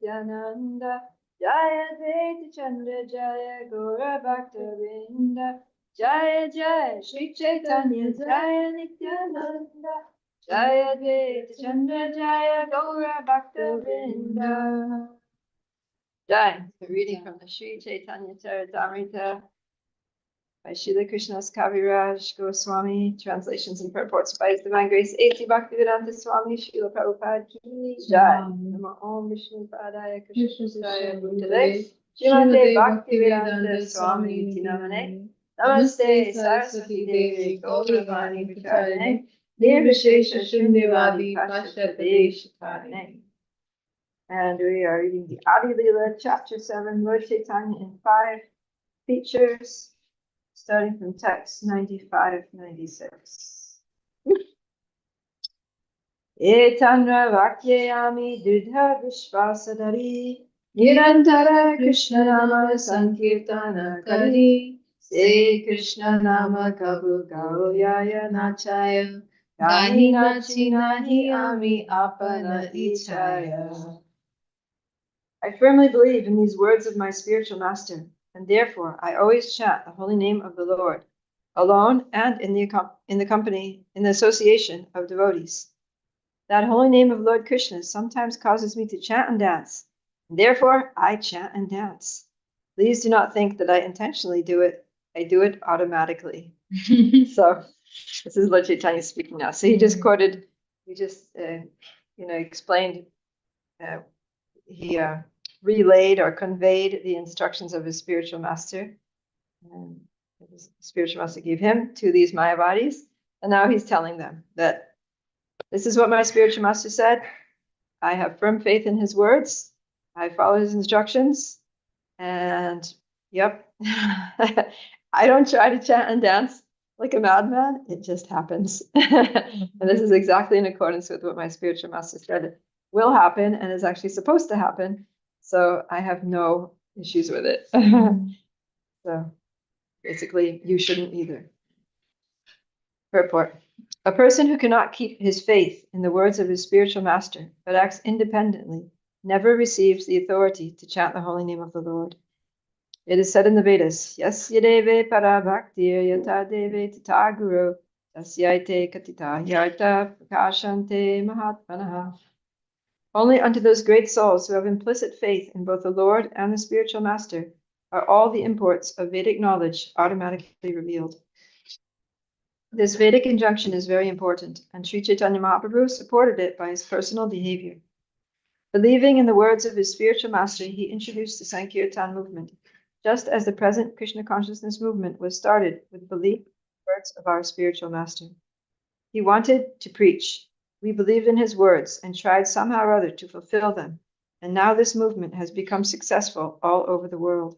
Nityananda, Jaya Advaita Chandra Jaya Gaura Bhakta Vrinda, Jaya Jaya Shri Chaitanya Jaya Nityananda, Jaya Advaita Chandra Jaya Gaura Bhakta Vrinda. Jai. The reading from the Sri Chaitanya Caritamrita by Srila Krishnadas Kaviraj Goswami, translations and purports by His Divine Grace A.T. Bhaktivedanta Swami, Srila Prabhupada Ki Jai. Namo Om Vishnu Padaya Krishna Prasthaya Bhutale, Srimate Bhaktivedanta Swami Niti Namane, Namaste Saraswati Devi Gauravani Vicharane, Nirvishesha Shunyavadi Pashyate Shikharane. And we are reading the Adi Leela, Chapter 7, Lord Chaitanya in 5 features, starting from text 95-96. Etanra Vakyayami Dridha Vishvasadari Nirantara Krishna Nama Sankirtana Kari Se Krishna Nama Kabu Gauyaya Nachaya Gani Nachi Nahi Ami Apana Ichaya. I firmly believe in these words of my spiritual master, and therefore I always chant the holy name of the Lord, alone and in the company, in the association of devotees. That holy name of Lord Krishna sometimes causes me to chant and dance, and therefore I chant and dance. Please do not think that I intentionally do it. I do it automatically. So this is Lord Chaitanya speaking now. So he just quoted, explained, he relayed or conveyed the instructions of his spiritual master. And his spiritual master gave him to these Mayavadis. And now he's telling them that this is what my spiritual master said. I have firm faith in his words. I follow his instructions. And yep, I don't try to chant and dance like a madman. It just happens. And this is exactly in accordance with what my spiritual master said will happen and is actually supposed to happen. So I have no issues with it. So basically, you shouldn't either. Purport. A person who cannot keep his faith in the words of his spiritual master, but acts independently, never receives the authority to chant the holy name of the Lord. It is said in the Vedas, Yasya deve parabhaktir yata deve tata guru, tasyaite katita yarta prakashante mahatmanaha. Only unto those great souls who have implicit faith in both the Lord and the spiritual master are all the imports of Vedic knowledge automatically revealed. This Vedic injunction is very important, and Sri Chaitanya Mahaprabhu supported it by his personal behavior. Believing in the words of his spiritual master, he introduced the Sankirtan movement, just as the present Krishna consciousness movement was started with belief in the words of our spiritual master. He wanted to preach. We believed in his words and tried somehow or other to fulfill them, and now this movement has become successful all over the world.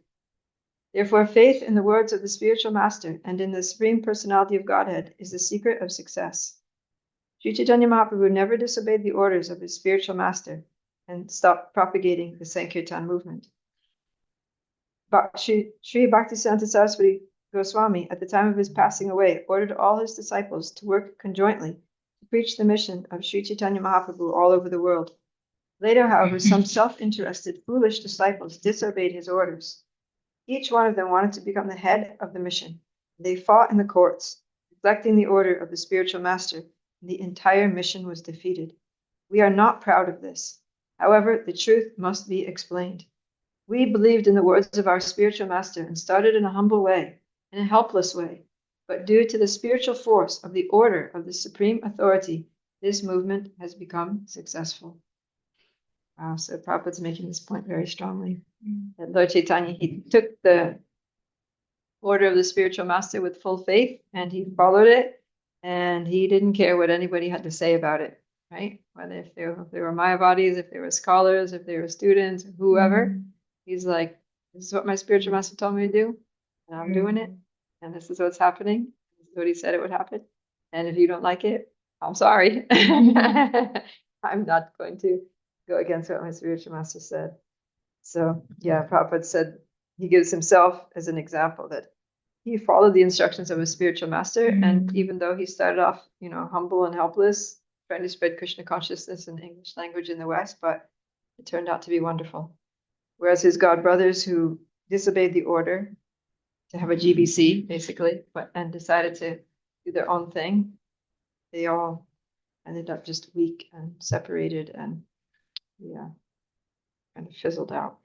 Therefore, faith in the words of the spiritual master and in the Supreme Personality of Godhead is the secret of success. Sri Chaitanya Mahaprabhu never disobeyed the orders of his spiritual master and stopped propagating the Sankirtan movement. Sri Bhaktisiddhanta Saraswati Goswami, at the time of his passing away, ordered all his disciples to work conjointly to preach the mission of Sri Chaitanya Mahaprabhu all over the world. Later, however, some self-interested, foolish disciples disobeyed his orders. Each one of them wanted to become the head of the mission. They fought in the courts, neglecting the order of the spiritual master, and the entire mission was defeated. We are not proud of this. However, the truth must be explained. We believed in the words of our spiritual master and started in a humble way, in a helpless way. But due to the spiritual force of the order of the supreme authority, this movement has become successful. Wow, so Prabhupada's making this point very strongly. That Lord Chaitanya, he took the order of the spiritual master with full faith and he followed it, and he didn't care what anybody had to say about it, right? Whether if they were Mayavadis, if they were scholars, if they were students, whoever, he's like, this is what my spiritual master told me to do, and I'm doing it, and this is what's happening. This is what he said it would happen. And if you don't like it, I'm sorry. I'm not going to go against what my spiritual master said. So yeah, Prabhupada said, he gives himself as an example that he followed the instructions of his spiritual master, and even though he started off, humble and helpless, trying to spread Krishna consciousness in the English language in the West, but It turned out to be wonderful. Whereas his god brothers who disobeyed the order to have a GBC, basically, and decided to do their own thing, they all ended up just weak and separated and, yeah, kind of fizzled out.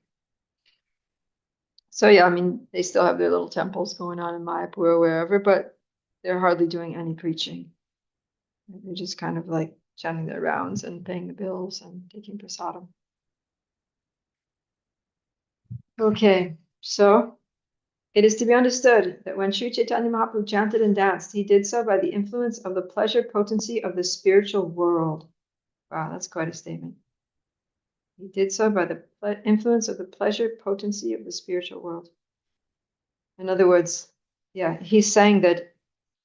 So yeah, I mean, they still have their little temples going on in Mayapur or wherever, but they're hardly doing any preaching. They're just kind of like chanting their rounds and paying the bills and taking prasadam. Okay, so it is to be understood that when Sri Chaitanya Mahaprabhu chanted and danced, he did so by the influence of the pleasure potency of the spiritual world. Wow, that's quite a statement. He did so by the influence of the pleasure potency of the spiritual world. In other words, yeah, he's saying that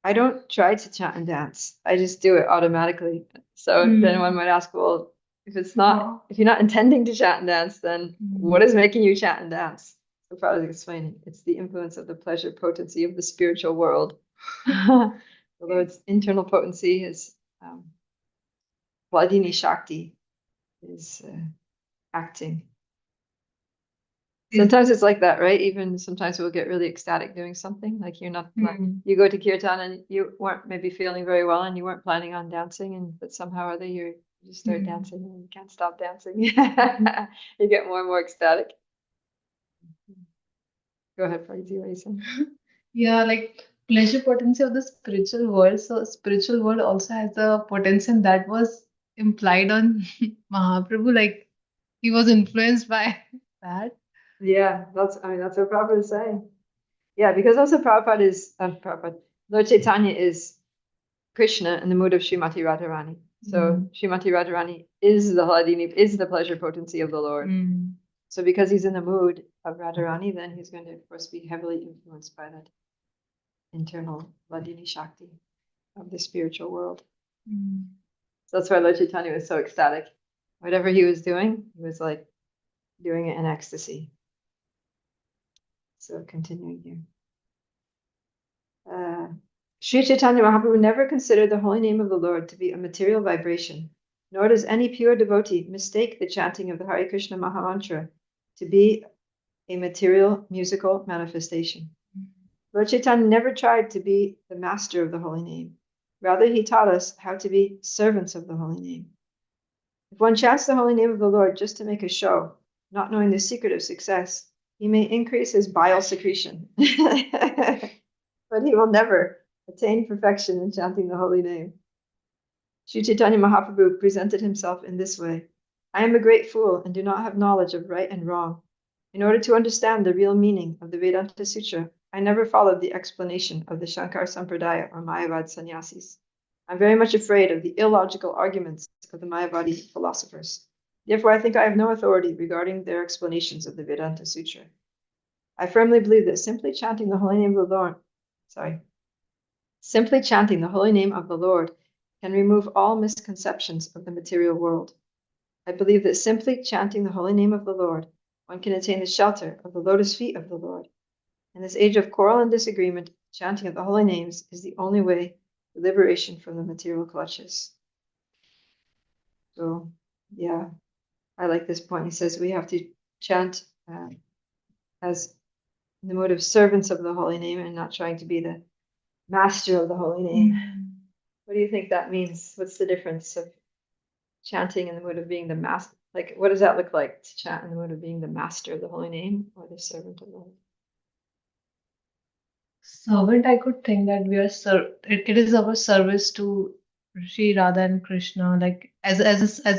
I don't try to chant and dance. I just do it automatically. So then one might ask, well, if you're not intending to chant and dance, then what is making you chant and dance? So Prabhupada is explaining, it's the influence of the pleasure potency of the spiritual world. The Lord's internal potency, his Vladini Shakti, is acting. Sometimes it's like that, right? Even sometimes we'll get really ecstatic doing something. Like you go to kirtan and you weren't maybe feeling very well and you weren't planning on dancing, but somehow or other you just start dancing and you can't stop dancing. You get more and more ecstatic. Go ahead, Pragati, what are you saying? Yeah, like pleasure potency of the spiritual world. So spiritual world also has a potential that was implied on Mahaprabhu. Like he was influenced by that. Yeah, that's what Prabhupada is saying. Yeah, because also Lord Chaitanya is Krishna in the mood of Srimati Radharani. So Srimati Radharani is the Hladini, is the pleasure potency of the Lord. So because he's in the mood of Radharani, then he's going to, of course, be heavily influenced by that internal Hladini Shakti of the spiritual world. So that's why Lord Chaitanya was so ecstatic. Whatever he was doing, he was like doing it in ecstasy. So continuing here. Sri Chaitanya Mahaprabhu never considered the holy name of the Lord to be a material vibration, nor does any pure devotee mistake the chanting of the Hare Krishna Mahamantra to be a material musical manifestation. Lord Chaitanya never tried to be the master of the holy name. Rather, he taught us how to be servants of the holy name. If one chants the holy name of the Lord just to make a show, not knowing the secret of success, he may increase his bile secretion, but he will never attain perfection in chanting the holy name. Sri Chaitanya Mahaprabhu presented himself in this way. I am a great fool and do not have knowledge of right and wrong. In order to understand the real meaning of the Vedanta Sutra, I never followed the explanation of the Shankar Sampradaya or Mayavad sannyasis. I'm very much afraid of the illogical arguments of the Mayavadi philosophers. Therefore, I think I have no authority regarding their explanations of the Vedanta Sutra. I firmly believe that simply chanting the holy name of the Lord, simply chanting the holy name of the Lord can remove all misconceptions of the material world. I believe that simply chanting the holy name of the Lord, one can attain the shelter of the lotus feet of the Lord. In this age of quarrel and disagreement, chanting of the holy names is the only way to liberation from the material clutches. So, yeah, I like this point. He says we have to chant as in the mode of servants of the holy name and not trying to be the master of the holy name. What do you think that means? What's the difference of chanting in the mood of being the master? Like, what does that look like to chant in the mood of being the master of the holy name or the servant of the holy name? Servant, I could think that we are it is our service to Sri Radha and Krishna, like as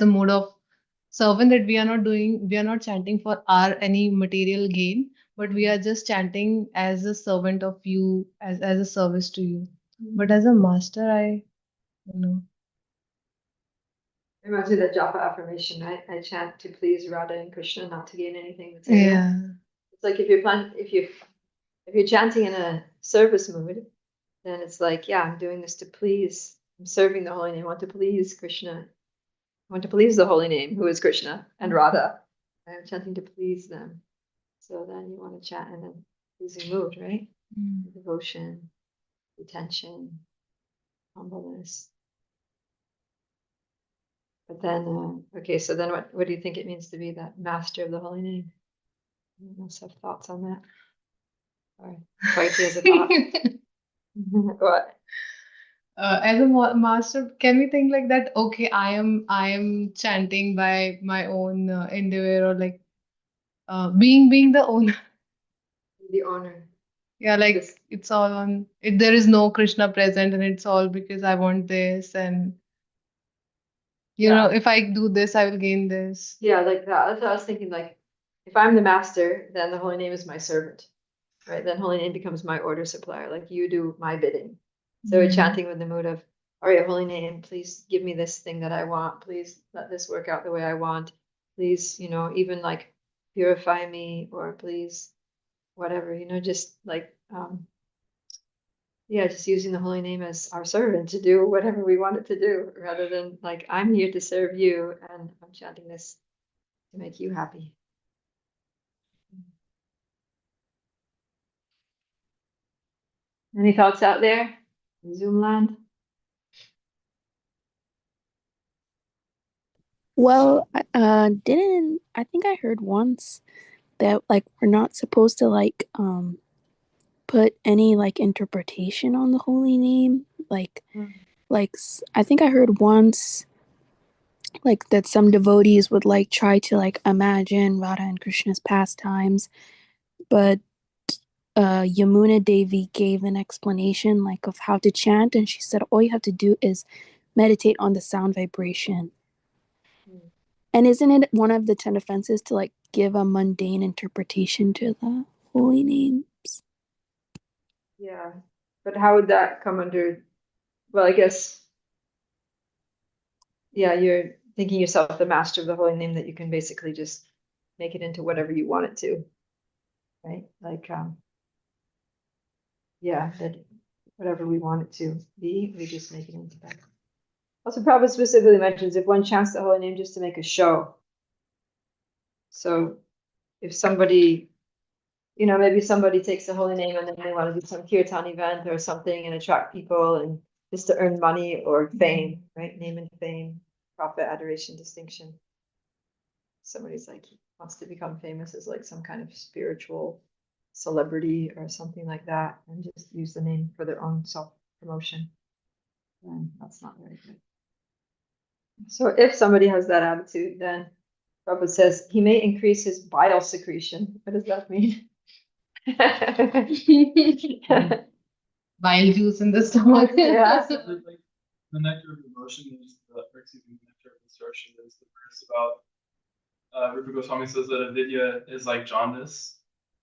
a mode of servant, that we are not chanting for our any material gain, but we are just chanting as a servant of you, as a service to you. But as a master, I don't know. Reminds me of the japa affirmation. I chant to please Radha and Krishna, not to gain anything material. Yeah. It's like if you're chanting in a service mood, then it's like, yeah, I'm doing this to please. I'm serving the holy name. I want to please Krishna. I want to please the holy name, who is Krishna and Radha. I'm chanting to please them. So then you want to chant in a pleasing mood, right? Devotion, attention, humbleness. But then, okay, so then what do you think it means to be that master of the holy name? You must have thoughts on that. Or Kaiti has a thought. What? As a master, can we think like that? Okay, I am chanting by my own endeavor, or like being the owner. The honor. Yeah, like This, it's all on it. There is no Krishna present, and it's all because I want this, and yeah. if I do this, I will gain this. Yeah, like that. That's what I was thinking. Like, if I'm the master, then the holy name is my servant, right? Then holy name becomes my order supplier. Like you do my bidding. So we're Mm. chanting with the mood of, all right, holy name, please give me this thing that I want. Please let this work out the way I want. Please, even like purify me, or please whatever, just like yeah, just using the holy name as our servant to do whatever we want it to do, rather than like I'm here to serve you and I'm chanting this to make you happy. Any thoughts out there in Zoom land? Well, didn't I think I heard once that like we're not supposed to like put any like interpretation on the holy name, I think I heard once like that some devotees would like try to like imagine Radha and Krishna's pastimes, but Yamuna Devi gave an explanation like of how to chant, and she said all you have to do is meditate on the sound vibration. Mm. And isn't it one of the 10 offenses to like give a mundane interpretation to the holy names? Yeah, but how would that come under? Well, I guess, yeah, you're thinking yourself the master of the holy name, that you can basically just make it into whatever you want it to, right? Like, yeah, that whatever we want it to be, we just make it into that. Also, Prabhupada specifically mentions if one chants the holy name just to make a show. So if somebody, maybe somebody takes the holy name and then they want to do some kirtan event or something and attract people and just to earn money or fame, right? Name and fame, profit, adoration, distinction. Somebody's like wants to become famous as like some kind of spiritual celebrity or something like that, and just use the name for their own self promotion. And that's not very good. So if somebody has that attitude, then Prabhupada says he may increase his bile secretion. What does that mean? Bile juice in the stomach. Yeah. Like the nectar of devotion is the, or excuse me, the nectar of instruction is the verse about Rupa Goswami says that avidya is like jaundice,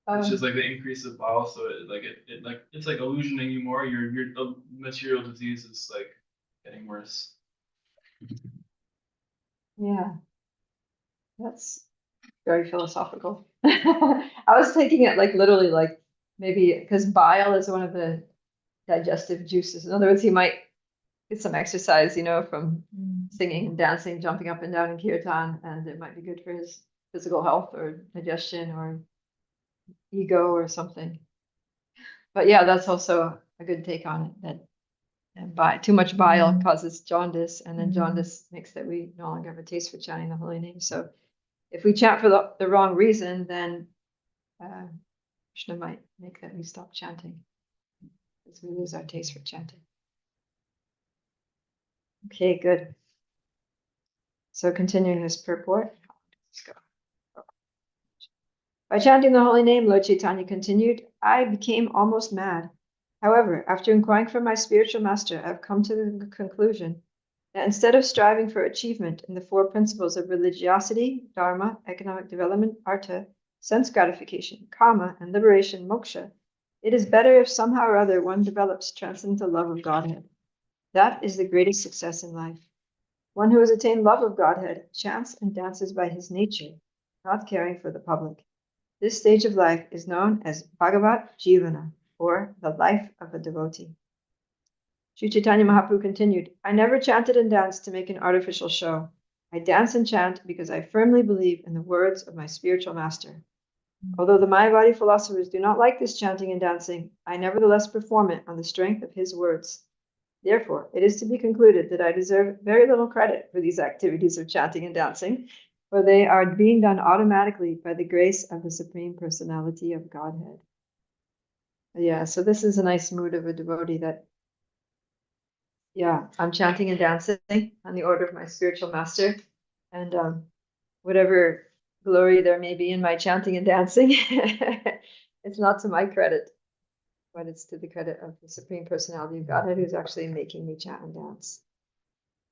which is like the increase of bile. So it like it's like illusioning you more. Your material disease is like getting worse. Yeah, that's very philosophical. I was taking it like literally, like maybe because bile is one of the digestive juices. In other words, he might get some exercise, from singing and dancing, jumping up and down in kirtan, and it might be good for his physical health or digestion or ego or something. But yeah, that's also a good take on it. That too much bile causes jaundice, and then jaundice makes that we no longer have a taste for chanting the holy name. So if we chant for the wrong reason, then Krishna might make that we stop chanting because we lose our taste for chanting. Okay, good. So continuing his purport. Let's go. By chanting the holy name, Lord Chaitanya continued, I became almost mad. However, after inquiring from my spiritual master, I have come to the conclusion that instead of striving for achievement in the four principles of religiosity, dharma, economic development, artha, sense gratification, karma, and liberation, moksha, it is better if somehow or other one develops transcendental love of Godhead. That is the greatest success in life. One who has attained love of Godhead chants and dances by his nature, not caring for the public. This stage of life is known as Bhagavat Jivana, or the life of a devotee. Sri Chaitanya Mahaprabhu continued, I never chanted and danced to make an artificial show. I dance and chant because I firmly believe in the words of my spiritual master. Although the Mayavadi philosophers do not like this chanting and dancing, I nevertheless perform it on the strength of his words. Therefore, it is to be concluded that I deserve very little credit for these activities of chanting and dancing, for they are being done automatically by the grace of the Supreme Personality of Godhead. Yeah, so this is a nice mood of a devotee that, yeah, I'm chanting and dancing on the order of my spiritual master, and whatever glory there may be in my chanting and dancing, it's not to my credit, but it's to the credit of the Supreme Personality of Godhead who's actually making me chant and dance.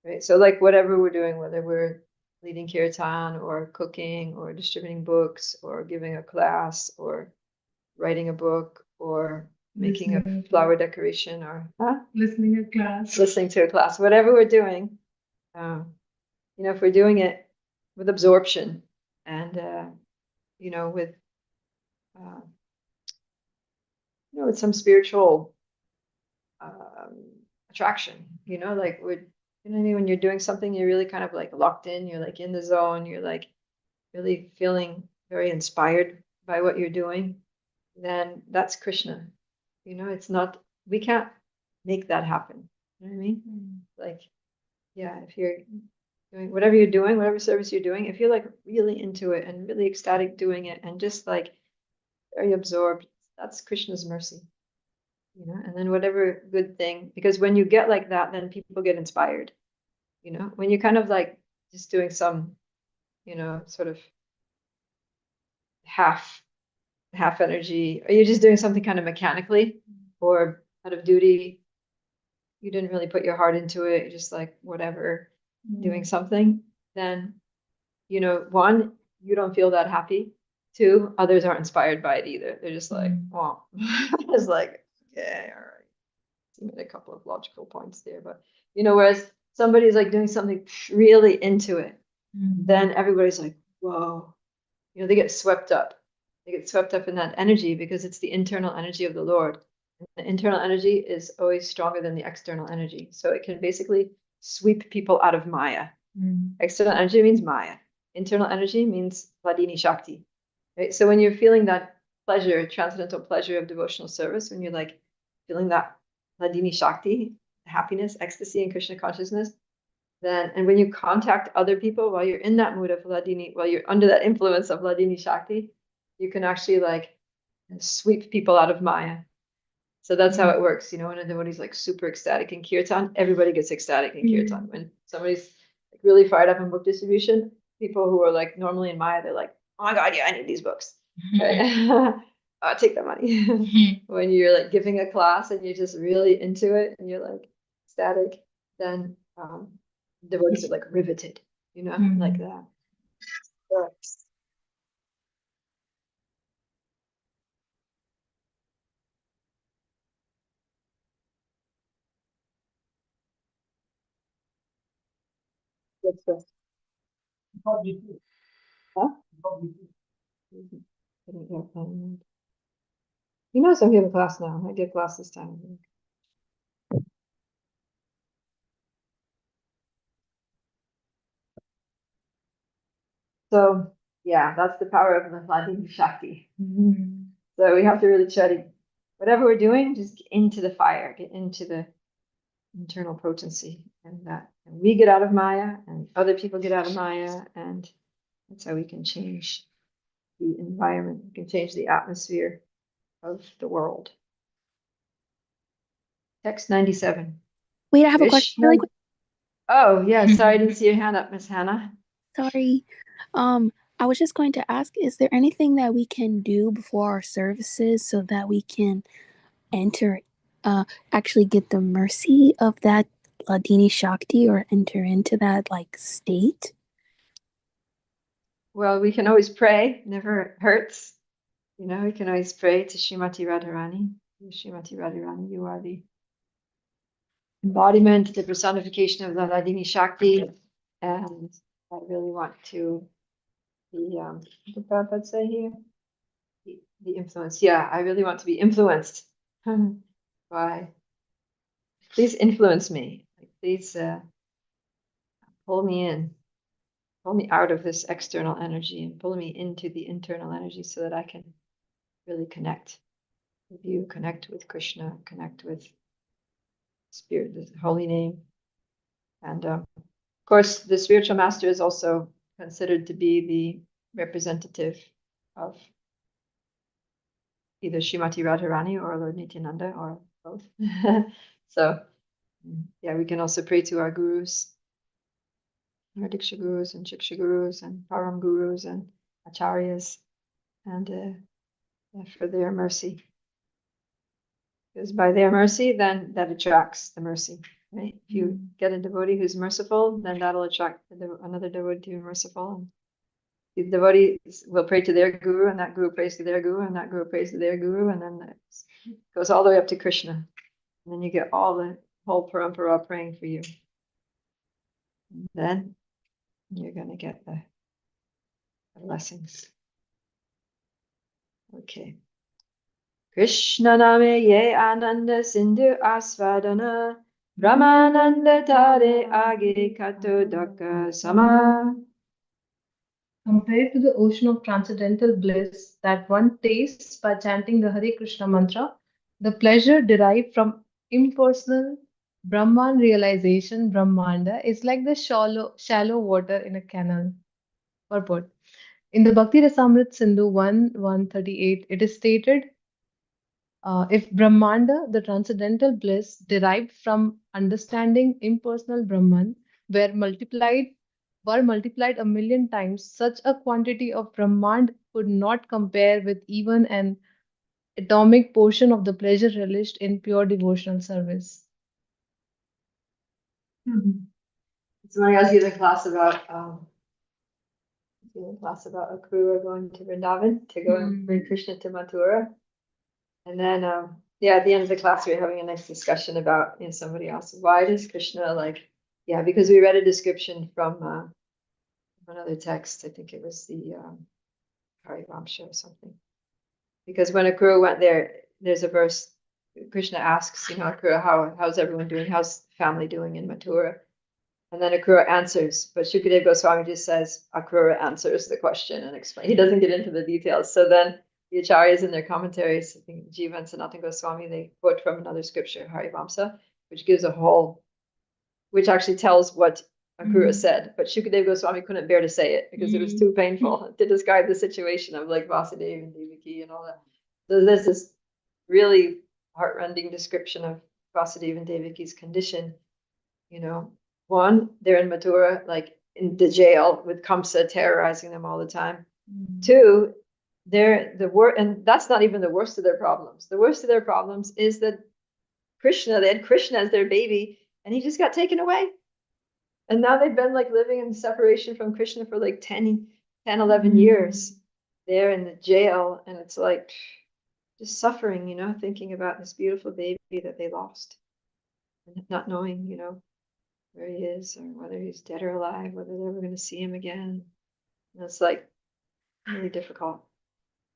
Right? So like whatever we're doing, whether we're leading kirtan or cooking or distributing books or giving a class or writing a book or making a flower decoration or Listening to class. listening to a class, whatever we're doing, if we're doing it with absorption and, with, with some spiritual attraction, like when you're doing something, you're really kind of like locked in, you're like in the zone, you're like really feeling very inspired by what you're doing, then that's Krishna. It's not, we can't make that happen. You know what I mean? Like, yeah, if you're doing whatever you're doing, whatever service you're doing, if you're like really into it and really ecstatic doing it and just like very absorbed, that's Krishna's mercy. And then whatever good thing, because when you get like that, then people get inspired. When you're kind of like just doing some, sort of half energy, or you're just doing something kind of mechanically or out of duty, you didn't really put your heart into it, you're just like whatever, doing something, then one, you don't feel that happy. Two, others aren't inspired by it either. They're just like, well, it's like, okay, all right. You made a couple of logical points there, but whereas somebody's like doing something really into it, then everybody's like, whoa, they get swept up. They get swept up in that energy because it's the internal energy of the Lord. The internal energy is always stronger than the external energy. So it can basically sweep people out of Maya. External energy means Maya. Internal energy means Vladini Shakti. Right? So when you're feeling that pleasure, transcendental pleasure of devotional service, when you're like feeling that Vladini Shakti, happiness, ecstasy, and Krishna consciousness, then, and when you contact other people while you're in that mood of Vladini, while you're under that influence of Vladini Shakti, you can actually like sweep people out of Maya. So that's how it works. When a devotee's like super ecstatic in kirtan, everybody gets ecstatic in kirtan. When somebody's like really fired up in book distribution, people who are like normally in Maya, they're like, oh my God, yeah, I need these books. Right? Take that money. When you're like giving a class and you're just really into it and you're like ecstatic, then devotees are like riveted, like that. So, good stuff. Huh? He knows I'm giving class now. I did class this time. So yeah, that's the power of the Vladimir Shakti. So we have to really try to, whatever we're doing, just get into the fire, get into the internal potency, and we get out of Maya, and other people get out of Maya, and that's how we can change the environment. We can change the atmosphere of the world. Text 97. Wait, I have a question really quick. Oh, yeah. Sorry, I didn't see your hand up, Miss Hannah. Sorry. I was just going to ask, is there anything that we can do before our services so that we can enter, actually get the mercy of that Ladini Shakti or enter into that like state? Well, we can always pray. Never hurts. We can always pray to Srimati Radharani. Srimati Radharani, you are the embodiment, the personification of the Ladini Shakti. And I really want to be, what did Prabhupada say here? The influence. Yeah, I really want to be influenced by, please influence me. Please pull me in, pull me out of this external energy and pull me into the internal energy so that I can really connect with you, connect with Krishna, connect with spirit, the holy name. And of course, the spiritual master is also considered to be the representative of either Srimati Radharani or Lord Nityananda or both. So, yeah, we can also pray to our gurus, our Diksha gurus and Shiksha gurus and Param gurus and Acharyas, and for their mercy. Because by their mercy, then that attracts the mercy, right? If you get a devotee who's merciful, then that'll attract another devotee who's merciful. And the devotees will pray to their guru, and that guru prays to their guru, and that guru prays to their guru, and then it goes all the way up to Krishna. And then you get all the whole parampara praying for you. And then you're going to get the blessings. Okay. Krishna name ye ananda sindhu asvadana Brahmananda tare age kato daka sama. Compared to the ocean of transcendental bliss that one tastes by chanting the Hare Krishna mantra, the pleasure derived from impersonal Brahman realization, Brahmanda, is like the shallow water in a canal. Purport. In the Bhakti Rasamrit Sindhu 1:138, it is stated, if Brahmanda, the transcendental bliss derived from understanding impersonal Brahman, were multiplied a million times, such a quantity of Brahmand could not compare with even an atomic portion of the pleasure relished in pure devotional service. So when I was giving a class about Akrura going to Vrindavan to go and bring Krishna to Mathura. And then yeah, at the end of the class we were having a nice discussion about, somebody else, why does Krishna because we read a description from another text. I think it was the Caritamrita or something. Because when Akrura went there, there's a verse, Krishna asks, Akrura, how's everyone doing? How's the family doing in Mathura? And then Akrura answers, but Shukadeva Goswami just says, Akrura answers the question and explain. He doesn't get into the details. So then the Acharyas in their commentaries, I think Jiva and Sanatana Goswami, they quote from another scripture, Harivamsa, which gives which actually tells what Akrura said. But Shukadeva Goswami couldn't bear to say it because it was too painful to describe the situation of Vasudeva and Devaki and all that. So there's this really heartrending description of Vasudeva and Devaki's condition. One, they're in Mathura, in the jail with Kamsa terrorizing them all the time. Two, they're and that's not even the worst of their problems. The worst of their problems is that they had Krishna as their baby, and he just got taken away. And now they've been living in separation from Krishna for 10, 11 years. They're in the jail, and it's just suffering, thinking about this beautiful baby that they lost, and not knowing, where he is, or whether he's dead or alive, whether they're ever going to see him again. And it's really difficult.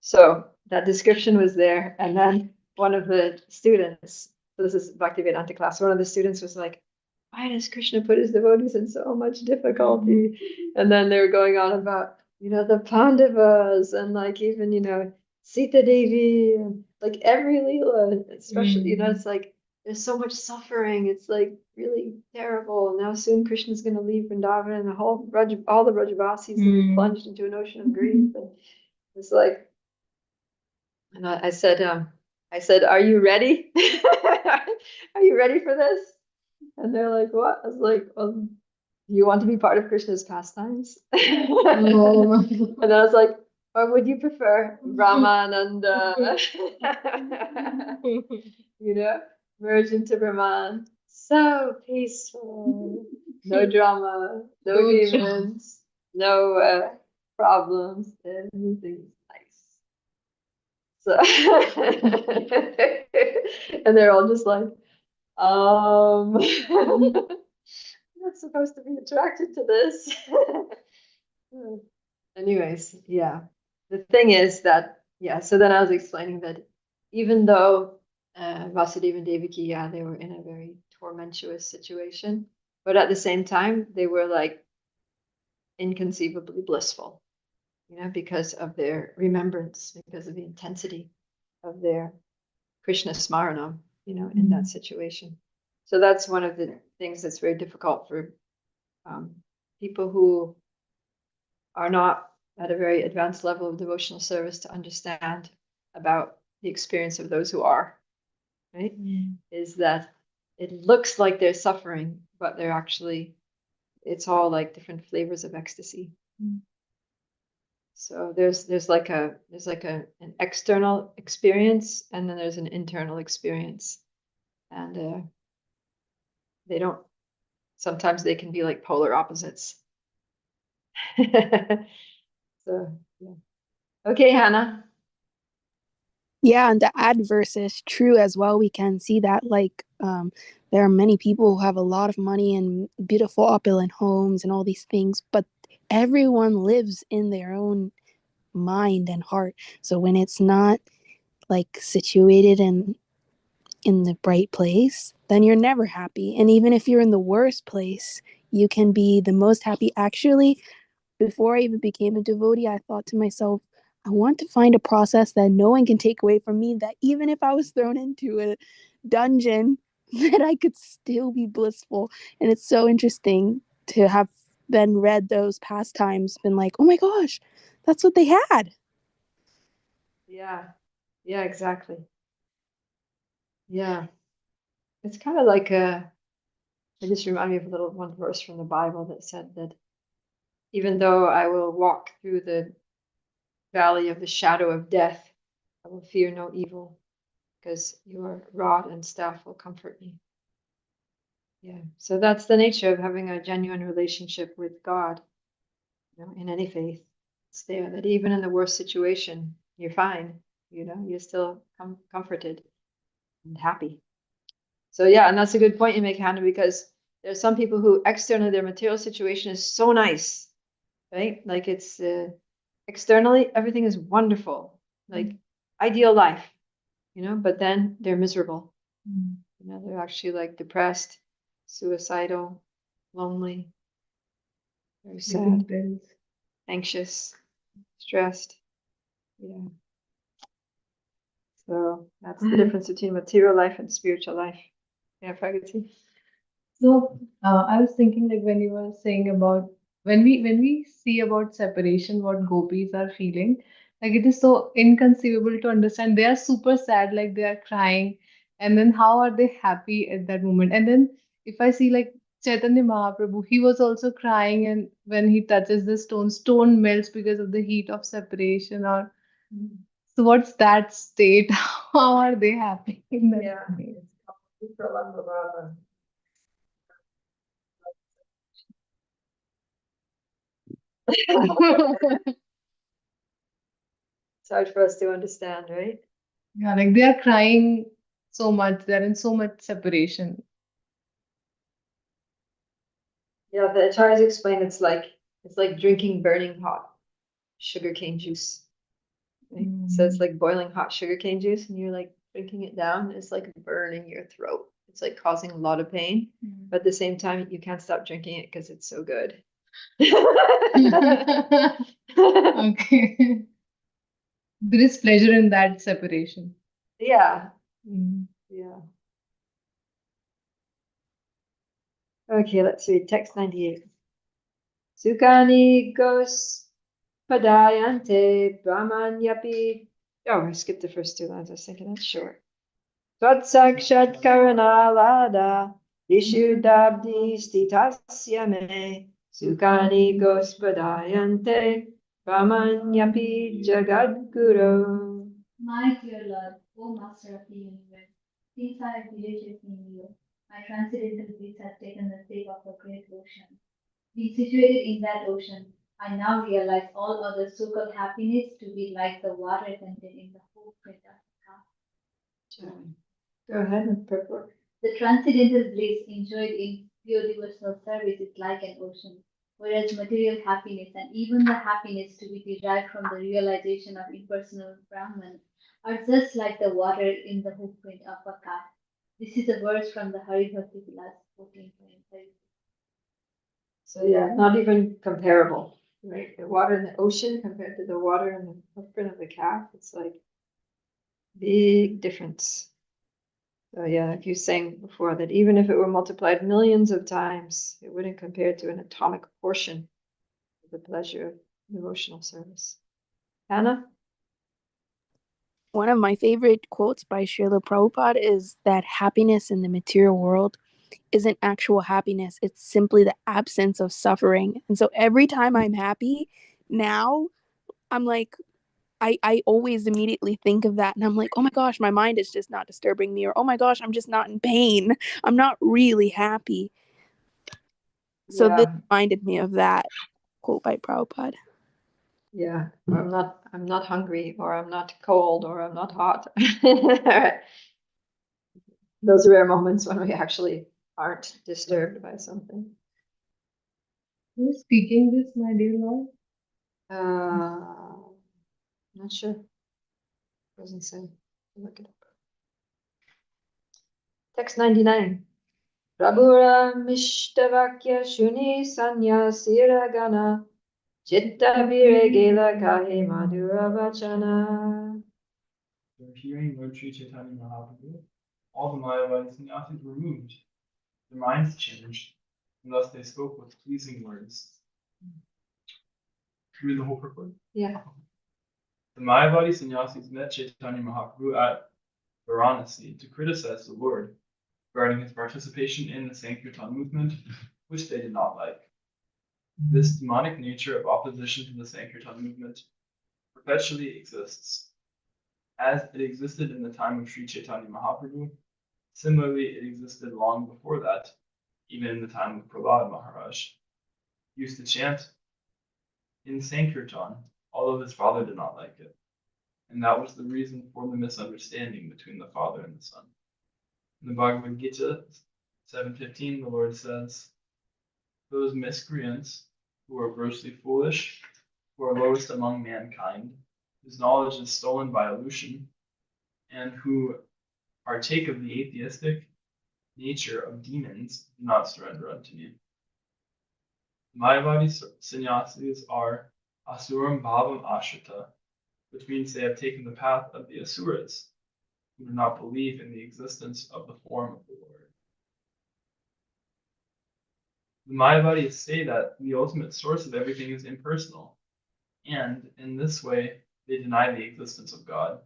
So that description was there. And then one of the students, so this is Bhaktivedanta class, one of the students was like, why does Krishna put his devotees in so much difficulty? And then they were going on about, the Pandavas and even, Sita Devi and every Leela, especially, it's there's so much suffering. It's really terrible. Now soon Krishna's going to leave Vrindavan, and all the Brajavasis are plunged into an ocean of grief. And it's and I said, are you ready? Are you ready for this? And they're like, what? I was like, do you want to be part of Krishna's pastimes? Oh. And I was like, or would you prefer Ramananda? Merge into Brahman. So peaceful. No drama, no demons, no problems. Everything's nice. So, and they're all just I'm not supposed to be attracted to this. Anyways, yeah. The thing is that, so then I was explaining that even though Vasudeva and Devaki, they were in a very tormentuous situation, but at the same time, they were inconceivably blissful, because of their remembrance, because of the intensity of their Krishna Smaranam, in that situation. So that's one of the things that's very difficult for people who are not at a very advanced level of devotional service to understand about the experience of those who are, right? Is that it looks like they're suffering, but they're actually, it's all like different flavors of ecstasy. So there's like an external experience, and then there's an internal experience, and they don't. Sometimes they can be like polar opposites. So yeah. Okay, Hannah. Yeah, and the adverse is true as well. We can see that like there are many people who have a lot of money and beautiful opulent homes and all these things, but everyone lives in their own mind and heart. So when it's not like situated in the right place, then you're never happy. And even if you're in the worst place, you can be the most happy. Actually, before I even became a devotee, I thought to myself, I want to find a process that no one can take away from me, that even if I was thrown into a dungeon, that I could still be blissful. And it's so interesting to have been read those pastimes, been like, oh my gosh, that's what they had. Yeah. Yeah, exactly. Yeah. It's kind of like it just reminded me of a little one verse from the Bible that said that even though I will walk through the valley of the shadow of death, I will fear no evil, because your rod and staff will comfort me. Yeah. So that's the nature of having a genuine relationship with God, in any faith. It's there that even in the worst situation, you're fine, you're still comforted and happy. So yeah, and that's a good point you make, Hannah, because there's some people who externally their material situation is so nice, right? Like it's externally everything is wonderful, like ideal life, but then they're miserable. They're actually like depressed, suicidal, lonely, very sad, anxious, stressed. Yeah. So that's the difference between material life and spiritual life. Yeah, Pragati. So I was thinking like when you were saying about when we see about separation, what gopis are feeling, like it is so inconceivable to understand. They are super sad, like they are crying, and then how are they happy at that moment? And then if I see like Chaitanya Mahaprabhu, he was also crying, and when he touches the stone, stone melts because of the heat of separation. Or so, what's that state? How are they happy in that Yeah. state? It's hard for us to understand, right? Yeah, like they are crying so much, they're in so much separation. Yeah, the Acharyas explain it's like drinking burning hot sugarcane juice. Right? So it's like boiling hot sugarcane juice, and you're like drinking it down. It's like burning your throat. It's like causing a lot of pain, but at the same time, you can't stop drinking it because it's so good. Okay. There is pleasure in that separation. Yeah, Mm. yeah. Okay, let's read text 98. Sukani gos padayante brahmanyapi. Oh, I skipped the first two lines. I was thinking that's short. Tvatsakshat karanalada Vishuddhabdi stitasya me Sukani gospadayante Brahmanyapi jagadguru. My dear Lord, O Master of the universe, since I have believed in you, my transcendental bliss has taken the shape of a great ocean. Being situated in that ocean, I now realize all other so-called happiness to be like the water contained in the whole print of the cup. Go ahead, purport. The transcendental bliss enjoyed in pure devotional service is like an ocean, whereas material happiness and even the happiness to be derived from the realization of impersonal Brahman are just like the water in the hoofprint of a cat. This is a verse from the Hari Bhakti Vilas 14.3. So yeah, not even comparable, right? The water in the ocean compared to the water in the footprint of the calf, it's like big difference. So yeah, like you saying before, that even if it were multiplied millions of times, it wouldn't compare to an atomic portion of the pleasure of devotional service. Hannah? One of my favorite quotes by Srila Prabhupada is that happiness in the material world isn't actual happiness, it's simply the absence of suffering. And so every time I'm happy now, I'm like, I always immediately think of that and I'm like, oh my gosh, my mind is just not disturbing me, or oh my gosh, I'm just not in pain. I'm not really happy. So this Yeah, reminded me of that quote by Prabhupada. yeah. Or I'm not hungry, or I'm not cold, or I'm not hot. Those rare moments when we actually aren't disturbed by something. Who is speaking this, my dear Lord? Not sure. Doesn't say. Look it up. Text 99. Prabhura Mishtavakya Shuni Sanyasira Gana Chitta Viregela Kahe Madhura Vachana. After hearing Lord Sri Chaitanya Mahaprabhu, all the Mayavadi sannyasis were moved. Their minds changed, and thus they spoke with pleasing words. Read the whole purport. Yeah. The Mayavadi sannyasis met Chaitanya Mahaprabhu at Varanasi to criticize the Lord regarding his participation in the Sankirtan movement, which they did not like. This demonic nature of opposition to the Sankirtan movement perpetually exists. As it existed in the time of Sri Chaitanya Mahaprabhu, similarly it existed long before that, even in the time of Prahlad Maharaj. He used to chant in Sankirtan, although his father did not like it. And that was the reason for the misunderstanding between the father and the son. In the Bhagavad Gita 7:15, the Lord says, those miscreants who are grossly foolish, who are lowest among mankind, whose knowledge is stolen by illusion, and who partake of the atheistic nature of demons, do not surrender unto me. Mayavadi sannyasis are asuram bhavam ashrita, which means they have taken the path of the asuras, who do not believe in the existence of the form of the Lord. The Mayavadis say that the ultimate source of everything is impersonal, and in this way they deny the existence of God.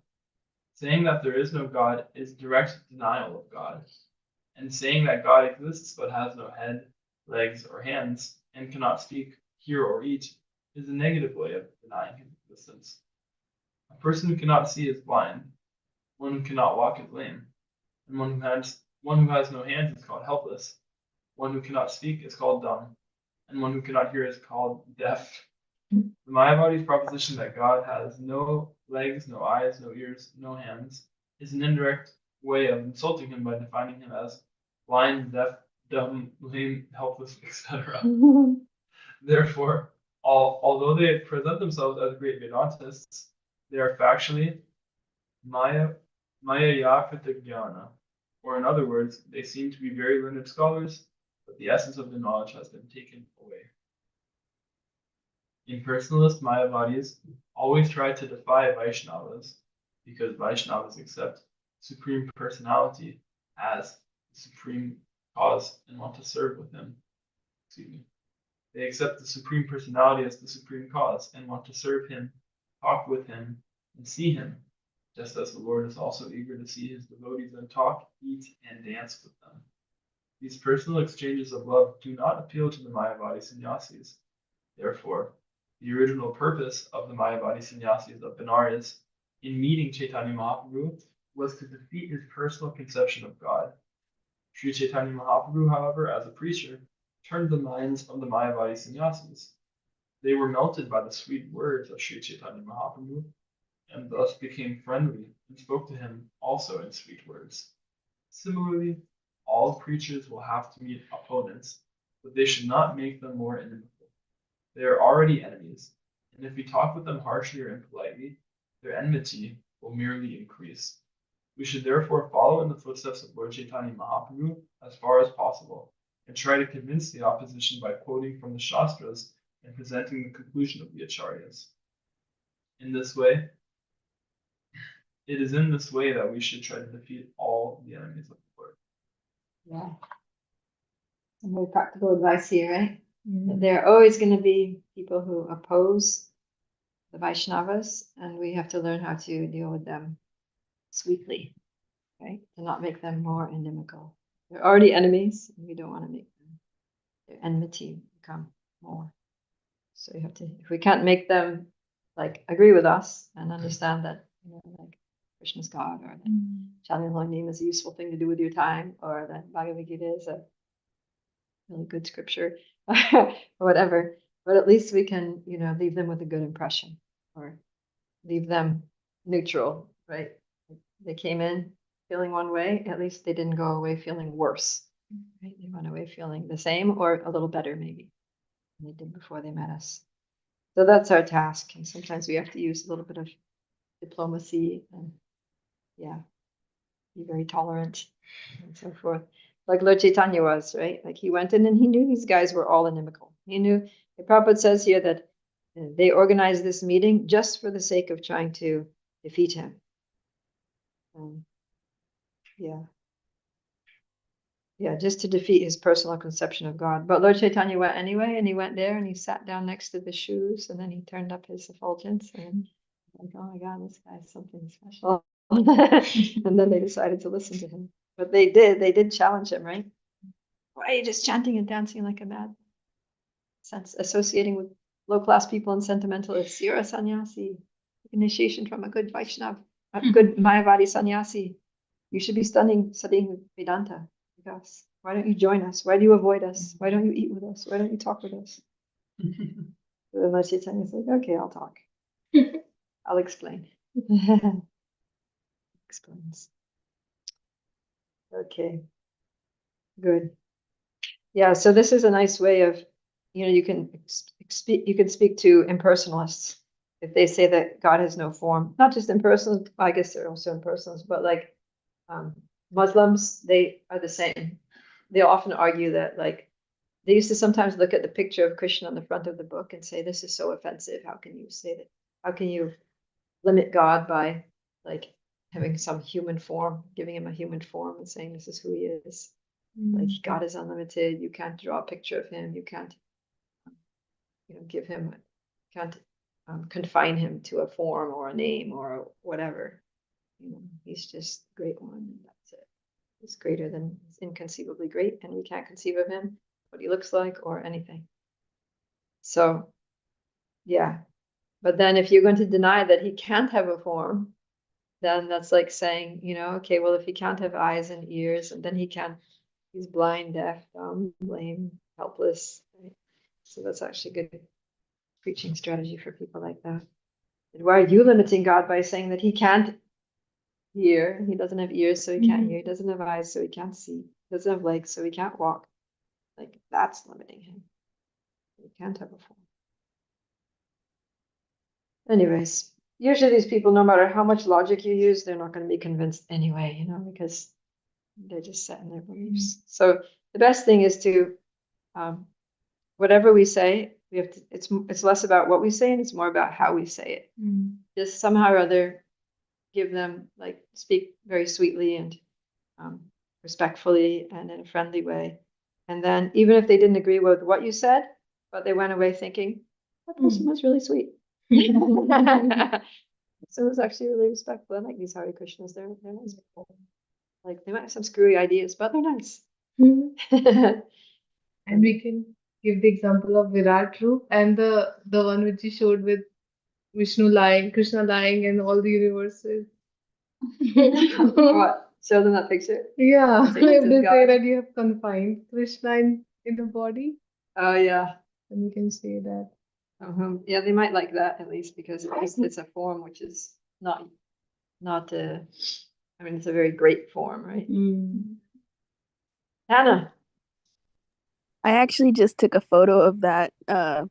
Saying that there is no God is direct denial of God, and saying that God exists but has no head, legs, or hands, and cannot speak, hear, or eat is a negative way of denying his existence. A person who cannot see is blind, one who cannot walk is lame, and one who has no hands is called helpless, one who cannot speak is called dumb, and one who cannot hear is called deaf. The Mayavadi's proposition that God has no legs, no eyes, no ears, no hands is an indirect way of insulting him by defining him as blind, deaf, dumb, lame, helpless, etc. Therefore, although they present themselves as great Vedantists, they are factually Maya Yakrita Jnana, or in other words, they seem to be very learned scholars, but the essence of their knowledge has been taken away. Impersonalist Mayavadis always try to defy Vaishnavas because Vaishnavas accept Supreme Personality as the supreme cause and want to serve with him. They accept the Supreme Personality as the supreme cause and want to serve him, talk with him, and see him, just as the Lord is also eager to see his devotees and talk, eat, and dance with them. These personal exchanges of love do not appeal to the Mayavadi sannyasis. Therefore, the original purpose of the Mayavadi sannyasis of Benares in meeting Chaitanya Mahaprabhu was to defeat his personal conception of God. Sri Chaitanya Mahaprabhu, however, as a preacher, turned the minds of the Mayavadi sannyasis. They were melted by the sweet words of Sri Chaitanya Mahaprabhu and thus became friendly and spoke to him also in sweet words. Similarly, all preachers will have to meet opponents, but they should not make them more inimical. They are already enemies, and if we talk with them harshly or impolitely, their enmity will merely increase. We should therefore follow in the footsteps of Lord Chaitanya Mahaprabhu as far as possible, and try to convince the opposition by quoting from the Shastras and presenting the conclusion of the Acharyas. In this way, it is in this way that we should try to defeat all the enemies of the Lord. Yeah. Some very practical advice here, right? Mm. There are always going to be people who oppose the Vaishnavas, and we have to learn how to deal with them sweetly, right? To not make them more inimical. They're already enemies, and we don't want to make their enmity become more. So you have to, if we can't make them like agree with us and understand that, like Krishna's God, or that chanting the holy name is a useful thing to do with your time, or that Bhagavad Gita is a really good scripture, or whatever. But at least we can, leave them with a good impression, or leave them neutral, right? They came in feeling one way, at least they didn't go away feeling worse, right? They went away feeling the same or a little better maybe than they did before they met us. So that's our task. And sometimes we have to use a little bit of diplomacy and, be very tolerant and so forth. Like Lord Chaitanya was, right? Like he went in and he knew these guys were all inimical. He knew, the Prabhupada says here that they organized this meeting just for the sake of trying to defeat him. Just to defeat his personal conception of God. But Lord Chaitanya went anyway, and he went there and he sat down next to the shoes, and then he turned up his effulgence, and like, oh my God, this guy's something special. And then they decided to listen to him. But they did challenge him, right? Why are you just chanting and dancing like a mad? Sense associating with low-class people and sentimentalists. You're a sannyasi. Initiation from a good Vaishnava, a good Mayavadi sannyasi. You should be studying Vedanta with us. Why don't you join us? Why do you avoid us? Why don't you eat with us? Why don't you talk with us? So then Lord Chaitanya is like, okay, I'll talk. I'll explain. Explains. Okay. Good. Yeah, so this is a nice way of, you can speak to impersonalists if they say that God has no form. Not just impersonalists, I guess they're also impersonalists, but like Muslims, they are the same. They often argue that, like, they used to sometimes look at the picture of Krishna on the front of the book and say, this is so offensive. How can you say that? How can you limit God by like having some human form, giving him a human form and saying this is who he is? Like God is unlimited. You can't draw a picture of him. You can't, give him, can't confine him to a form or a name or whatever. He's just the great one, and that's it. He's greater than, he's inconceivably great, and we can't conceive of him, what he looks like, or anything. So, yeah. But then if you're going to deny that he can't have a form, then that's like saying, okay, well, if he can't have eyes and ears, and then he's blind, deaf, dumb, lame, helpless. Right? So that's actually good preaching strategy for people like that. And why are you limiting God by saying that he can't hear? He doesn't have ears, so he can't hear. He doesn't have eyes, so he can't see. He doesn't have legs, so he can't walk. Like, that's limiting him. He can't have a form. Anyways, usually these people, no matter how much logic you use, they're not going to be convinced anyway, because they're just set in their beliefs. So the best thing is to, whatever we say, we have to, it's less about what we say and it's more about how we say it. Just somehow or other give them, like, speak very sweetly and respectfully and in a friendly way. And then even if they didn't agree with what you said, but they went away thinking, that person was really sweet. So it was actually really respectful. I like these Hare Krishnas. They're nice people. Like, they might have some screwy ideas, but they're nice. And we can give the example of Virat Roop and the one which you showed with Vishnu lying, Krishna lying, and all the universes. What? Show them that picture? Yeah, if Say this is they say God. that you have confined Krishna in a body, Oh, yeah. then we can say that. Yeah, they might like that at least, because at least it's a form which is not it's a very great form, right? Hannah. I actually just took a photo of that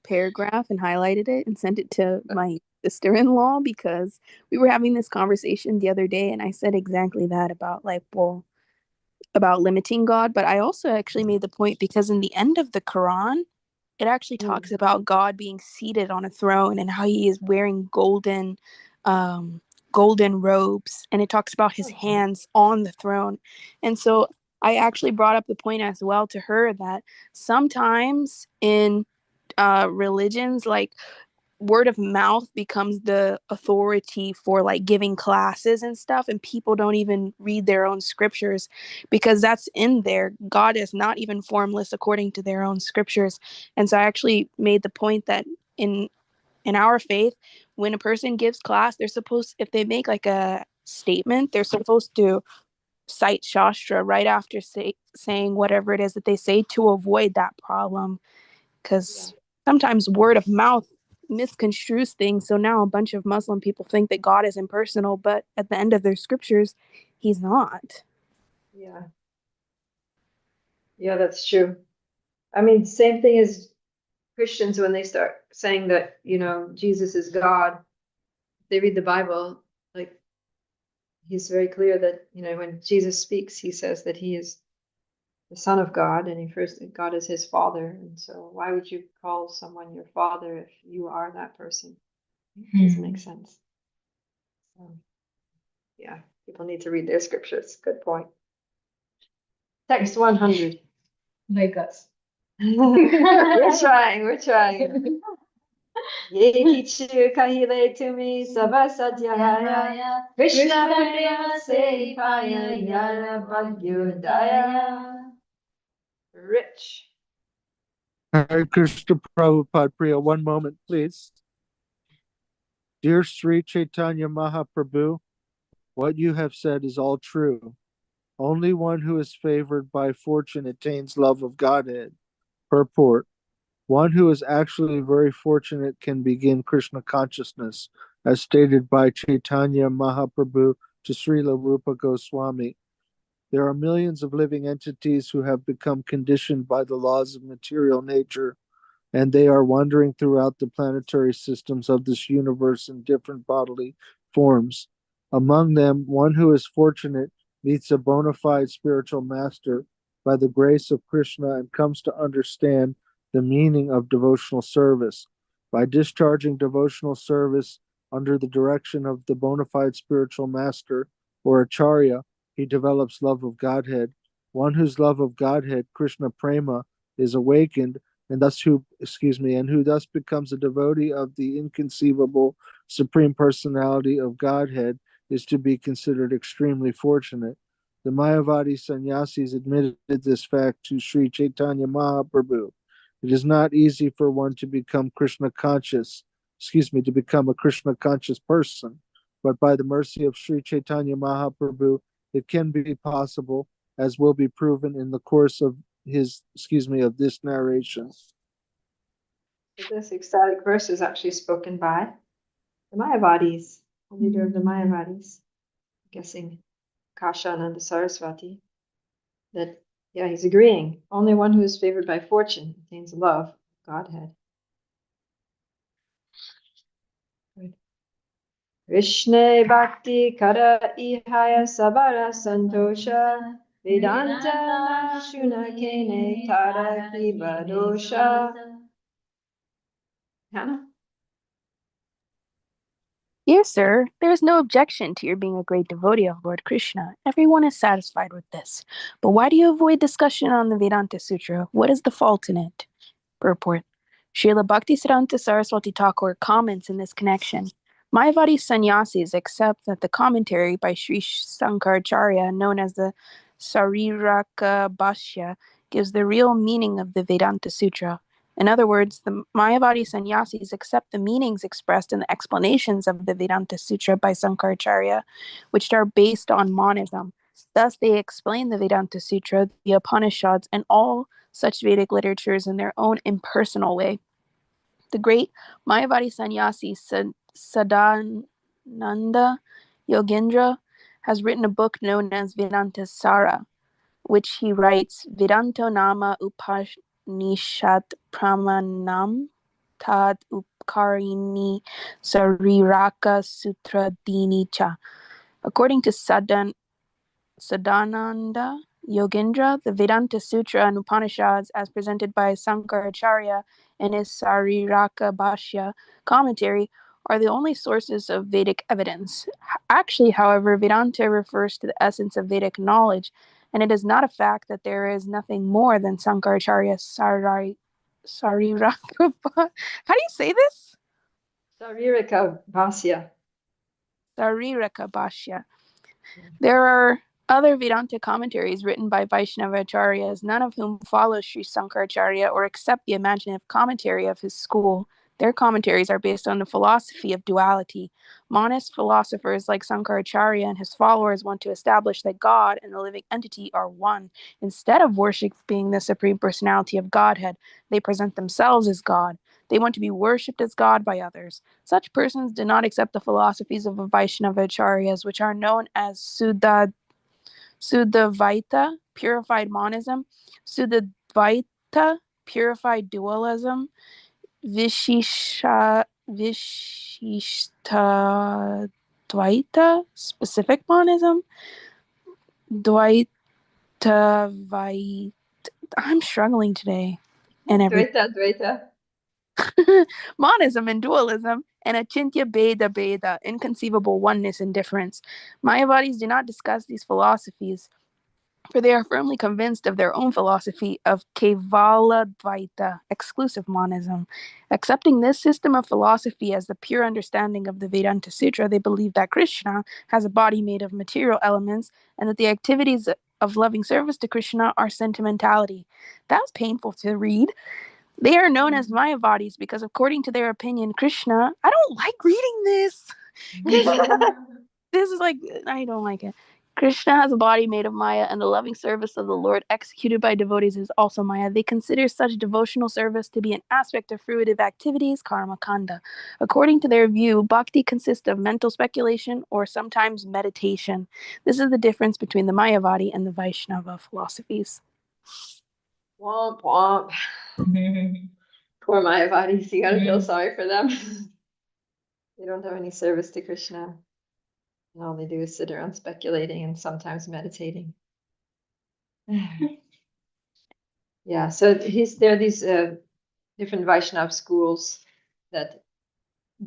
paragraph and highlighted it and sent it to my sister-in-law, because we were having this conversation the other day and I said exactly that about about limiting God. But I also actually made the point because in the end of the Quran, it actually talks about God being seated on a throne and how he is wearing golden golden robes, and it talks about his hands on the throne. And so I actually brought up the point as well to her that sometimes in religions, like word of mouth becomes the authority for like giving classes and stuff, and people don't even read their own scriptures because that's in there. God is not even formless according to their own scriptures. And so I actually made the point that in our faith, when a person gives class, they're supposed, if they make like a statement, they're supposed to cite Shastra right after saying whatever it is that they say to avoid that problem. Because sometimes word of mouth misconstrues things. So now a bunch of Muslim people think that God is impersonal, but at the end of their scriptures, he's not. Yeah. Yeah, that's true. I mean, same thing as Christians when they start saying that, Jesus is God. They read the Bible, like he's very clear that, when Jesus speaks, he says that he is the Son of God, and God is his Father. And so why would you call someone your father if you are that person? It doesn't make sense. Yeah, people need to read their scriptures. Good point. Text 100. Like us. We're trying. Ye kichu kahile to me sabasatyaya Krishna Priya Sevaya Yara Bhagyodaya. Rich. Hare Krishna Prabhupada Priya. One moment, please. Dear Sri Chaitanya Mahaprabhu, what you have said is all true. Only one who is favored by fortune attains love of Godhead. Purport. One who is actually very fortunate can begin Krishna consciousness, as stated by Chaitanya Mahaprabhu to Srila Rupa Goswami. There are millions of living entities who have become conditioned by the laws of material nature, and they are wandering throughout the planetary systems of this universe in different bodily forms. Among them, one who is fortunate meets a bona fide spiritual master by the grace of Krishna and comes to understand the meaning of devotional service. By discharging devotional service under the direction of the bona fide spiritual master or acharya, he develops love of Godhead. One whose love of Godhead, Krishna Prema, is awakened and who thus becomes a devotee of the inconceivable Supreme Personality of Godhead is to be considered extremely fortunate. The Mayavadi sannyasis admitted this fact to Sri Chaitanya Mahaprabhu. It is not easy for one to become to become a Krishna conscious person, but by the mercy of Sri Chaitanya Mahaprabhu, it can be possible, as will be proven in the course of this narration. So this ecstatic verse is actually spoken by the Mayavadis, the leader of the Mayavadis, I'm guessing Kashananda Saraswati, that, he's agreeing. Only one who is favored by fortune attains love, Godhead. Krishna Bhakti Kara Ihaya Sabara Santosha Vedanta Shunakene Taraki Badosha. Hannah? Yes, sir. There is no objection to your being a great devotee of Lord Krishna. Everyone is satisfied with this. But why do you avoid discussion on the Vedanta Sutra? What is the fault in it? Purport. Srila Bhaktisiddhanta Saraswati Thakur comments in this connection. Mayavadi sannyasis accept that the commentary by Sri Sankaracharya, known as the Sariraka Bhashya, gives the real meaning of the Vedanta Sutra. In other words, the Mayavadi sannyasis accept the meanings expressed in the explanations of the Vedanta Sutra by Sankaracharya, which are based on monism. Thus, they explain the Vedanta Sutra, the Upanishads, and all such Vedic literatures in their own impersonal way. The great Mayavadi sannyasi Sadananda Yogendra has written a book known as Vedanta Sara, which he writes Vedanto Nama Upanishad Pramanam Tad Upkarini Sariraka Sutra Dini Cha. According to Sadananda Yogendra, the Vedanta Sutra and Upanishads, as presented by Sankaracharya in his Sariraka Bhashya commentary, are the only sources of Vedic evidence. Actually, however, Vedanta refers to the essence of Vedic knowledge, and it is not a fact that there is nothing more than Sankaracharya Sariraka. How do you say this? Sariraka Bhasya. Sariraka Bhashya. There are other Vedanta commentaries written by Vaishnava acharyas, none of whom follow Sri Sankaracharya or accept the imaginative commentary of his school. Their commentaries are based on the philosophy of duality. Monist philosophers like Sankaracharya and his followers want to establish that God and the living entity are one. Instead of worshiping the Supreme Personality of Godhead, they present themselves as God. They want to be worshipped as God by others. Such persons do not accept the philosophies of the Vaishnava acharyas, which are known as Suddhavaita, purified monism, Suddhadvaita, purified dualism, Vishishtadvaita, specific monism, Dvaitavait. I'm struggling today. And Dvaita. Monism and dualism, and Achintya Bheda, inconceivable oneness and difference. Mayavadis do not discuss these philosophies, for they are firmly convinced of their own philosophy of Kevala Dvaita, exclusive monism. Accepting this system of philosophy as the pure understanding of the Vedanta Sutra, they believe that Krishna has a body made of material elements and that the activities of loving service to Krishna are sentimentality. That was painful to read. They are known as Mayavadis because, according to their opinion, Krishna. I don't like reading this. This is like, I don't like it. Krishna has a body made of Maya, and the loving service of the Lord executed by devotees is also Maya. They consider such devotional service to be an aspect of fruitive activities, karma kanda. According to their view, bhakti consists of mental speculation or sometimes meditation. This is the difference between the Mayavadi and the Vaishnava philosophies. Womp womp. Poor Mayavadis, you gotta feel sorry for them. They don't have any service to Krishna. And all they do is sit around speculating and sometimes meditating. Yeah, so there are these different Vaishnav schools that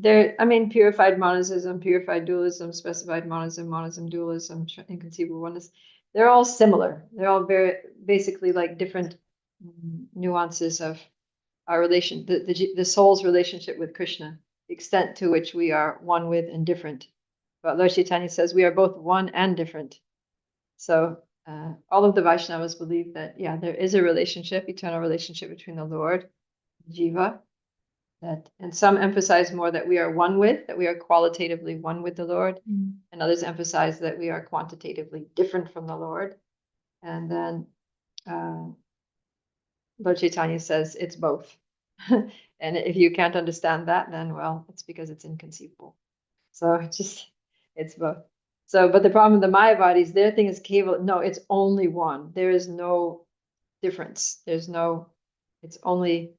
purified monism, purified dualism, specified monism, monism dualism, inconceivable oneness. They're all similar. They're all very basically like different nuances of our relation, the soul's relationship with Krishna, the extent to which we are one with and different. But Lord Chaitanya says we are both one and different. So all of the Vaishnavas believe that, yeah, there is a relationship, eternal relationship between the Lord, Jiva, and some emphasize more that we are one with, that we are qualitatively one with the Lord, and others emphasize that we are quantitatively different from the Lord. And then Lord Chaitanya says it's both. And if you can't understand that, then, well, it's because it's inconceivable. So it's both. So, but the problem with the Mayavadis, their thing is Keval. No, it's only one. There is no difference. It's only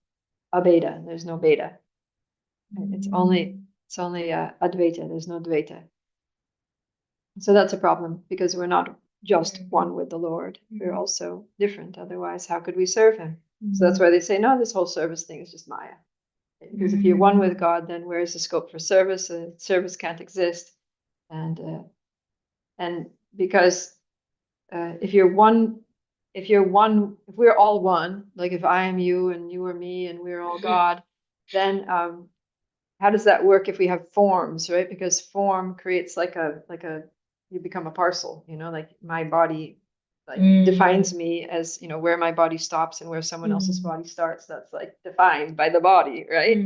a beta. There's no beta. It's only Advaita. There's no Dvaita. So that's a problem because we're not just one with the Lord. We're also different. Otherwise, how could we serve him? So that's why they say, no, this whole service thing is just Maya. Because if you're one with God, then where's the scope for service? Service can't exist. And because if we're all one, like if I am you and you are me and we're all God, then how does that work if we have forms, right? Because form creates like a you become a parcel, like my body defines me as, where my body stops and where someone else's body starts. That's like defined by the body, right?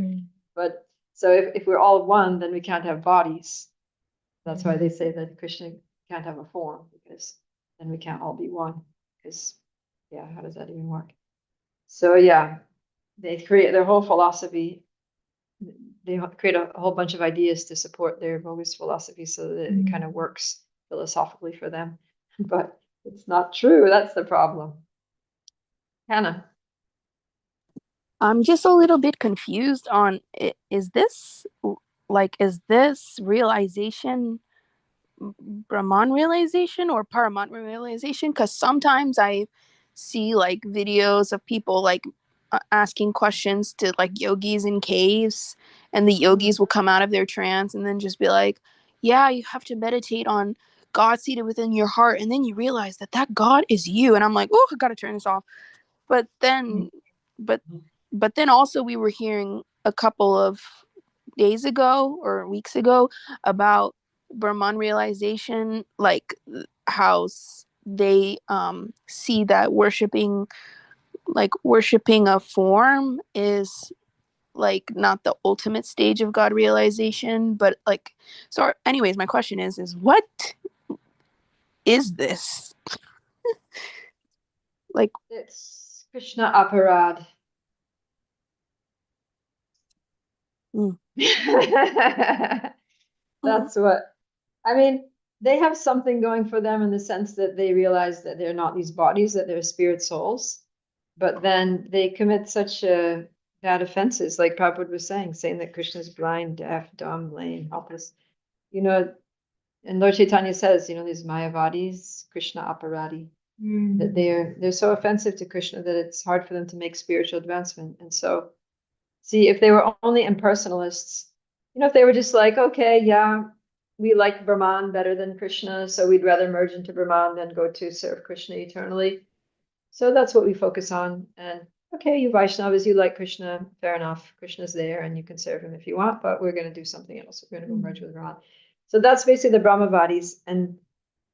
But so if we're all one, then we can't have bodies. That's why they say that Krishna can't have a form, because then we can't all be one. Because, yeah, how does that even work? So, yeah, they create their whole philosophy. They create a whole bunch of ideas to support their bogus philosophy so that it kind of works philosophically for them. But it's not true. That's the problem. Hannah. I'm just a little bit confused on, is this realization Brahman realization or Paramatma realization? Because sometimes I see like videos of people like asking questions to like yogis in caves, and the yogis will come out of their trance and then just be like, yeah, you have to meditate on God seated within your heart, and then you realize that that God is you. And I'm like, oh, I gotta turn this off. But then but then also we were hearing a couple of days ago or weeks ago about Brahman realization, like how they see that worshiping a form is like not the ultimate stage of God realization, but like, so anyways, my question is what is this? Like, It's Krishna aparad. mm. That's what I mean. They have something going for them in the sense that they realize that they're not these bodies, that they're spirit souls. But then they commit such bad offenses, like Prabhupada was saying that Krishna's blind, deaf, dumb, lame, helpless. You know, and Lord Chaitanya says, these Mayavadis, Krishna aparadi, that they're so offensive to Krishna that it's hard for them to make spiritual advancement. And so, see, if they were only impersonalists, if they were just like, okay, yeah, we like Brahman better than Krishna, so we'd rather merge into Brahman than go to serve Krishna eternally. So that's what we focus on. And okay, you Vaishnavas, you like Krishna, fair enough. Krishna's there and you can serve him if you want, but we're going to do something else. We're going to go merge with Brahman. So that's basically the Brahmavadis. And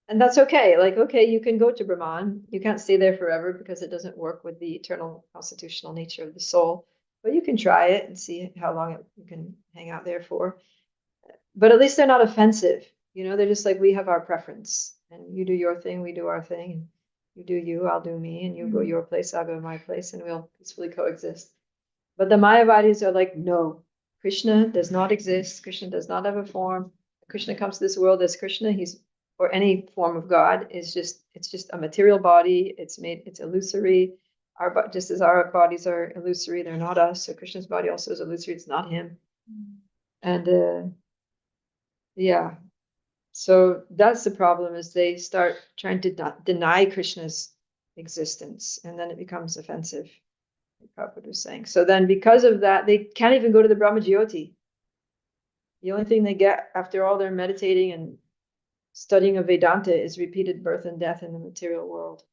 that's okay. Like, okay, you can go to Brahman. You can't stay there forever because it doesn't work with the eternal constitutional nature of the soul. But you can try it and see how long you can hang out there for. But at least they're not offensive. They're just like, we have our preference. And you do your thing, we do our thing. And you do you, I'll do me. And you go your place, I'll go my place. And we'll peacefully coexist. But the Mayavadis are like, no, Krishna does not exist. Krishna does not have a form. Krishna comes to this world as Krishna. Or any form of God it's just a material body. It's illusory. Just as our bodies are illusory, they're not us. So Krishna's body also is illusory. It's not him. And yeah, so that's the problem, is they start trying to deny Krishna's existence, and then it becomes offensive, like Prabhupada was saying. So then because of that, they can't even go to the Brahmajyoti. The only thing they get after all their meditating and studying of Vedanta is repeated birth and death in the material world.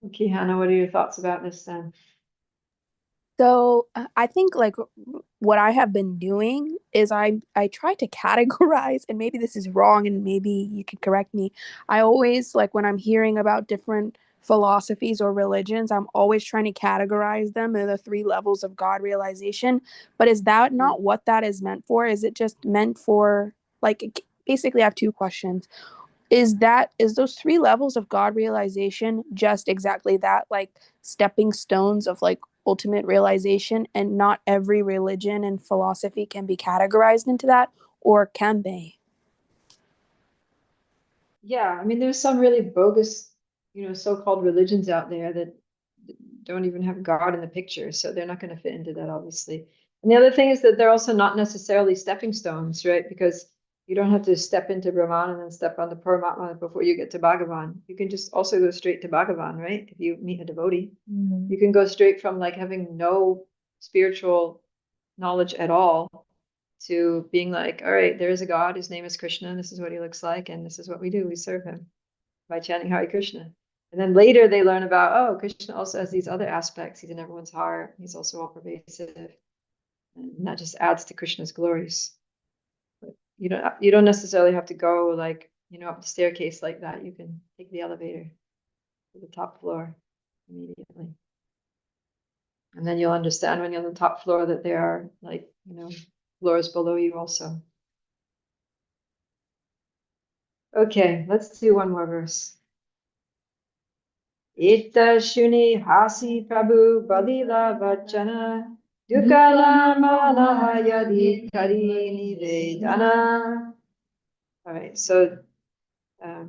Okay, Hannah, what are your thoughts about this then? So I think like what I have been doing is I try to categorize, and maybe this is wrong and maybe you can correct me. I always, like, when I'm hearing about different philosophies or religions, I'm always trying to categorize them in the 3 levels of God realization. But is that not what that is meant for? Is it just meant for, like, basically I have 2 questions. Is those 3 levels of God realization just exactly that, like stepping stones of like ultimate realization, and not every religion and philosophy can be categorized into that, or can they? Yeah, I mean, there's some really bogus, so-called religions out there that don't even have God in the picture, so they're not going to fit into that, obviously. And the other thing is that they're also not necessarily stepping stones, right? Because you don't have to step into Brahman and then step on the Paramatma before you get to Bhagavan. You can just also go straight to Bhagavan, right? If you meet a devotee, you can go straight from like having no spiritual knowledge at all to being like, all right, there is a God, his name is Krishna, and this is what he looks like, and this is what we do. We serve him by chanting Hare Krishna. And then later they learn about, oh, Krishna also has these other aspects. He's in everyone's heart. He's also all pervasive. And that just adds to Krishna's glories. But you don't necessarily have to go like, up the staircase like that. You can take the elevator to the top floor immediately. And then you'll understand when you're on the top floor that there are like, floors below you also. Okay, let's do one more verse. Ita shuni hasi prabhu balila vachana dukala manahayadi karini vedana. All right, so so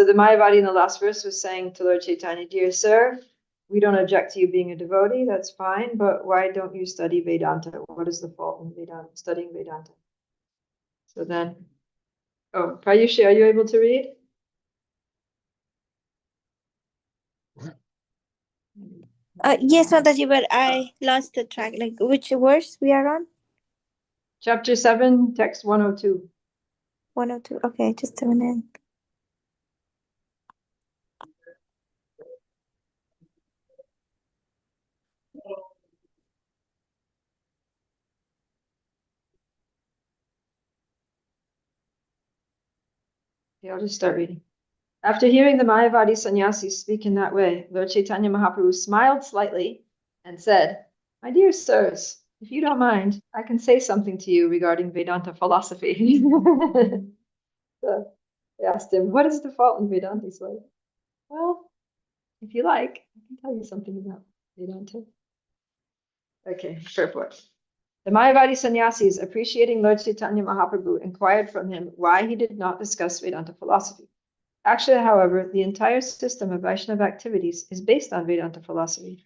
the Mayavadi in the last verse was saying to Lord Chaitanya, dear sir, we don't object to you being a devotee, that's fine, but why don't you study Vedanta? What is the fault in studying Vedanta? So then, Prayushi, are you able to read? Yes, Mataji, but I lost the track. Like, which verse we are on? Chapter 7, text 102. 102. Okay, just a minute. Okay, I'll just start reading. After hearing the Mayavadi sannyasis speak in that way, Lord Chaitanya Mahaprabhu smiled slightly and said, "My dear sirs, if you don't mind, I can say something to you regarding Vedanta philosophy." So they asked him, "What is the fault in Vedanta?" He's like, "Well, if you like, I can tell you something about Vedanta." Okay, purport. The Mayavadi sannyasis, appreciating Lord Chaitanya Mahaprabhu, inquired from him why he did not discuss Vedanta philosophy. Actually, however, the entire system of Vaishnava activities is based on Vedanta philosophy.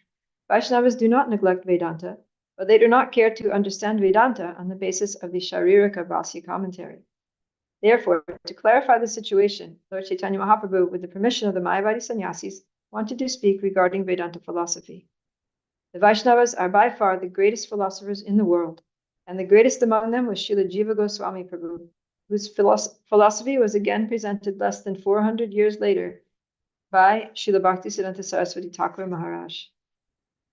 Vaishnavas do not neglect Vedanta, but they do not care to understand Vedanta on the basis of the Sharirika Bhasya commentary. Therefore, to clarify the situation, Lord Chaitanya Mahaprabhu, with the permission of the Mayavadi sannyasis, wanted to speak regarding Vedanta philosophy. The Vaishnavas are by far the greatest philosophers in the world, and the greatest among them was Srila Jiva Goswami Prabhu, whose philosophy was again presented less than 400 years later by Srila Bhaktisiddhanta Saraswati Thakur Maharaj.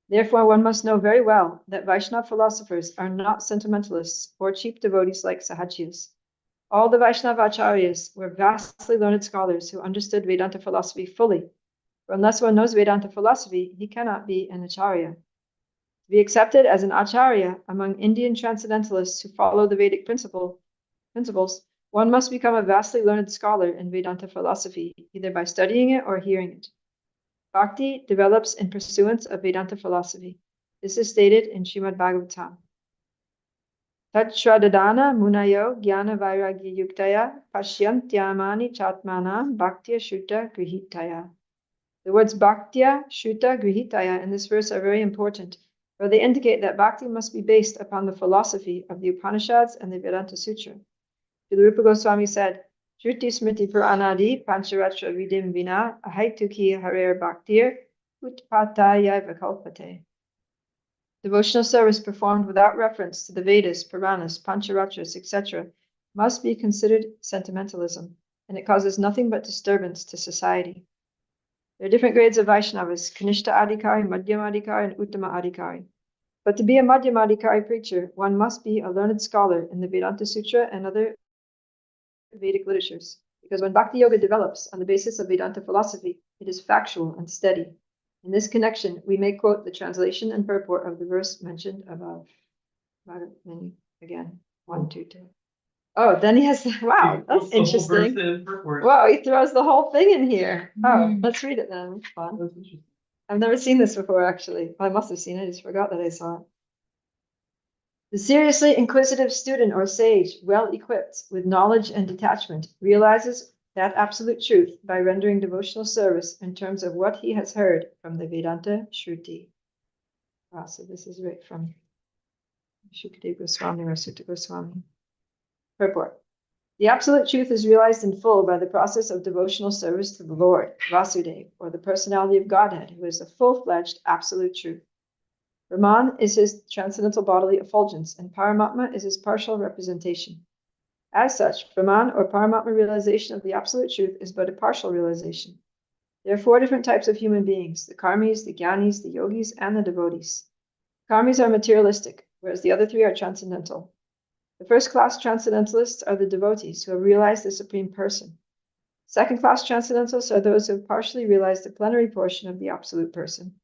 Therefore, one must know very well that Vaishnava philosophers are not sentimentalists or cheap devotees like Sahajias. All the Vaishnava acharyas were vastly learned scholars who understood Vedanta philosophy fully, for unless one knows Vedanta philosophy, he cannot be an acharya. To be accepted as an acharya among Indian transcendentalists who follow the Vedic principles, one must become a vastly learned scholar in Vedanta philosophy, either by studying it or hearing it. Bhakti develops in pursuance of Vedanta philosophy. This is stated in Srimad Bhagavatam. Tat Shradadana Munayo Jnana Vairagya Yuktaya Pashyantyamani Chatmana Bhaktya Shuta Grihitaya. The words Bhaktya Shuta Grihitaya in this verse are very important, for they indicate that bhakti must be based upon the philosophy of the Upanishads and the Vedanta Sutra. Srila Rupa Goswami said, Shruti Smriti Puranadi Pancharatra Vidim Vina Ahaituki Harer Bhaktir Utpataya Vikalpate. Devotional service performed without reference to the Vedas, Puranas, Pancharatras, etc., must be considered sentimentalism, and it causes nothing but disturbance to society. There are different grades of Vaishnavas, Kanishta Adhikari, Madhyama Adhikari, and Uttama Adhikari. But to be a Madhyama Adhikari preacher, one must be a learned scholar in the Vedanta Sutra and other Vedic literatures, because when Bhakti Yoga develops on the basis of Vedanta philosophy, it is factual and steady. In this connection, we may quote the translation and purport of the verse mentioned above. Again, 1, 2, 2. Oh, then he has, wow, that's interesting. Wow, he throws the whole thing in here. Oh, let's read it then. It's fun. That's interesting. I've never seen this before, actually. I must have seen it. I just forgot that I saw it. The seriously inquisitive student or sage, well equipped with knowledge and detachment, realizes that absolute truth by rendering devotional service in terms of what he has heard from the Vedanta Shruti. Wow, so this is right from Shukadeva Goswami or Sutta Goswami. Purport. The absolute truth is realized in full by the process of devotional service to the Lord, Vasudeva, or the personality of Godhead, who is the full-fledged absolute truth. Brahman is his transcendental bodily effulgence, and Paramatma is his partial representation. As such, Brahman or Paramatma realization of the absolute truth is but a partial realization. There are 4 different types of human beings: the karmis, the jnanis, the yogis, and the devotees. Karmis are materialistic, whereas the other 3 are transcendental. The first-class transcendentalists are the devotees who have realized the Supreme Person. Second-class transcendentalists are those who have partially realized the plenary portion of the Absolute Person.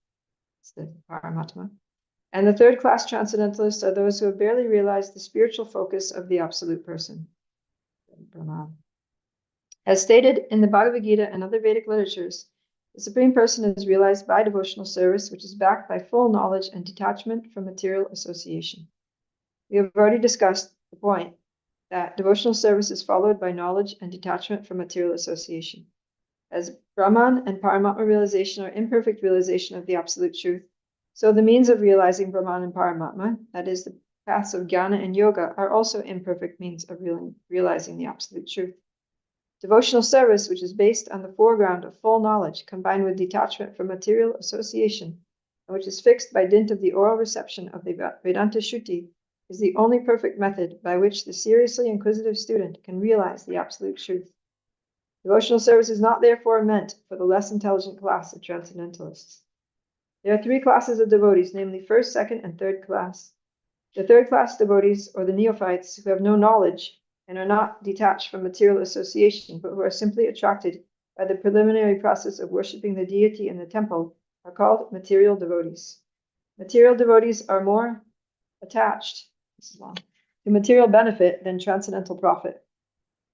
It's the Paramatma. And the third-class transcendentalists are those who have barely realized the spiritual focus of the Absolute Person. Brahman. As stated in the Bhagavad Gita and other Vedic literatures, the Supreme Person is realized by devotional service, which is backed by full knowledge and detachment from material association. We have already discussed the point that devotional service is followed by knowledge and detachment from material association. As Brahman and Paramatma realization are imperfect realization of the absolute truth, so the means of realizing Brahman and Paramatma, that is, the paths of jnana and yoga, are also imperfect means of realizing the absolute truth. Devotional service, which is based on the foreground of full knowledge, combined with detachment from material association, and which is fixed by dint of the oral reception of the Vedanta Shruti, is the only perfect method by which the seriously inquisitive student can realize the absolute truth. Devotional service is not therefore meant for the less intelligent class of transcendentalists. There are three classes of devotees, namely first, second, and third class. The third class devotees, or the neophytes, who have no knowledge and are not detached from material association, but who are simply attracted by the preliminary process of worshipping the deity in the temple, are called material devotees. Material devotees are more attached to material benefit than transcendental profit.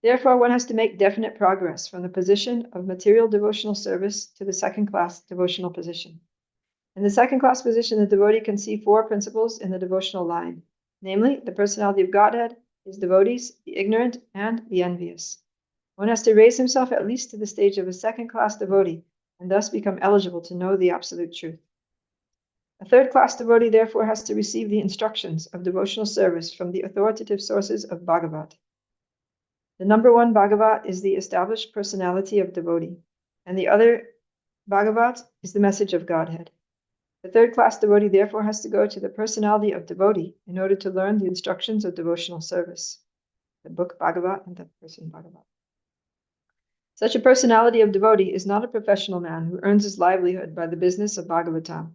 Therefore, one has to make definite progress from the position of material devotional service to the second class devotional position. In the second class position, the devotee can see four principles in the devotional line, namely the personality of Godhead, his devotees, the ignorant, and the envious. One has to raise himself at least to the stage of a second class devotee and thus become eligible to know the absolute truth. A third class devotee therefore has to receive the instructions of devotional service from the authoritative sources of Bhagavat. The number one Bhagavat is the established personality of devotee, and the other Bhagavat is the message of Godhead. The third class devotee therefore has to go to the personality of devotee in order to learn the instructions of devotional service, the book Bhagavat and the person Bhagavat. Such a personality of devotee is not a professional man who earns his livelihood by the business of Bhagavatam.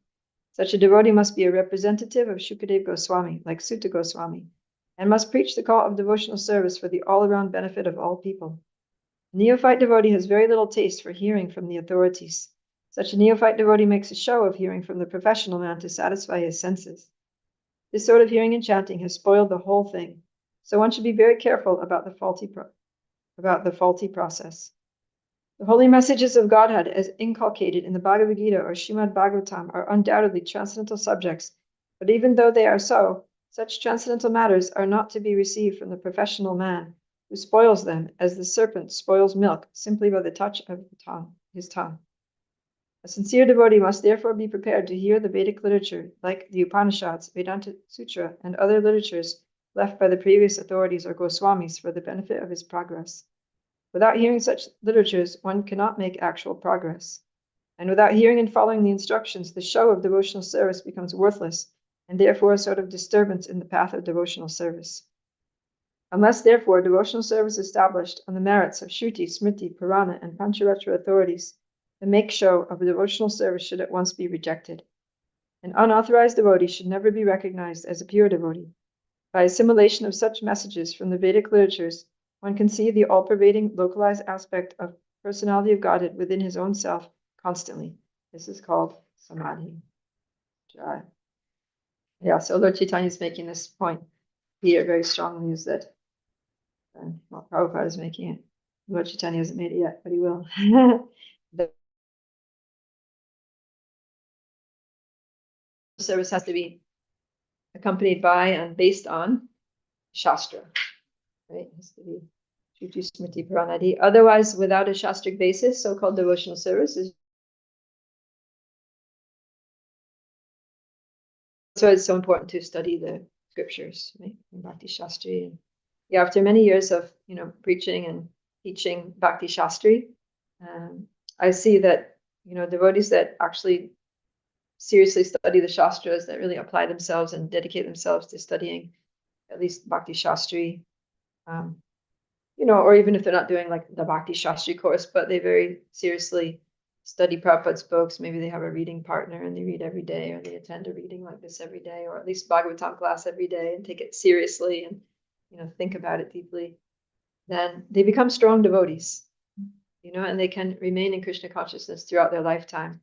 Such a devotee must be a representative of Shukadev Goswami, like Sutta Goswami, and must preach the call of devotional service for the all-around benefit of all people. A neophyte devotee has very little taste for hearing from the authorities. Such a neophyte devotee makes a show of hearing from the professional man to satisfy his senses. This sort of hearing and chanting has spoiled the whole thing, so one should be very careful about the faulty process. The holy messages of Godhead, as inculcated in the Bhagavad Gita or Srimad Bhagavatam, are undoubtedly transcendental subjects, but even though they are so, such transcendental matters are not to be received from the professional man, who spoils them as the serpent spoils milk simply by the touch of his tongue. A sincere devotee must therefore be prepared to hear the Vedic literature, like the Upanishads, Vedanta Sutra, and other literatures left by the previous authorities or Goswamis for the benefit of his progress. Without hearing such literatures, one cannot make actual progress. And without hearing and following the instructions, the show of devotional service becomes worthless, and therefore a sort of disturbance in the path of devotional service. Unless, therefore, devotional service established on the merits of Shruti, Smriti, Purana, and Pancharatra authorities, the make show of a devotional service should at once be rejected. An unauthorized devotee should never be recognized as a pure devotee. By assimilation of such messages from the Vedic literatures, one can see the all-pervading, localized aspect of personality of Godhead within his own self constantly. This is called samadhi. Yeah, so Lord Chaitanya is making this point here very strongly, is that, well, Prabhupada is making it. Lord Chaitanya hasn't made it yet, but he will. The service has to be accompanied by and based on Shastra, right? It has to be Shruti, Smriti, Puranadi. Otherwise, without a Shastric basis, so-called devotional service is. That's why it's so important to study the scriptures, right? In Bhakti Shastri. And yeah, after many years of preaching and teaching Bhakti Shastri, I see that devotees that actually seriously study the Shastras, that really apply themselves and dedicate themselves to studying at least Bhakti Shastri, or even if they're not doing like the Bhakti Shastri course, but they very seriously study Prabhupada's books. Maybe they have a reading partner and they read every day, or they attend a reading like this every day, or at least Bhagavatam class every day, and take it seriously and think about it deeply. Then they become strong devotees, and they can remain in Krishna consciousness throughout their lifetime.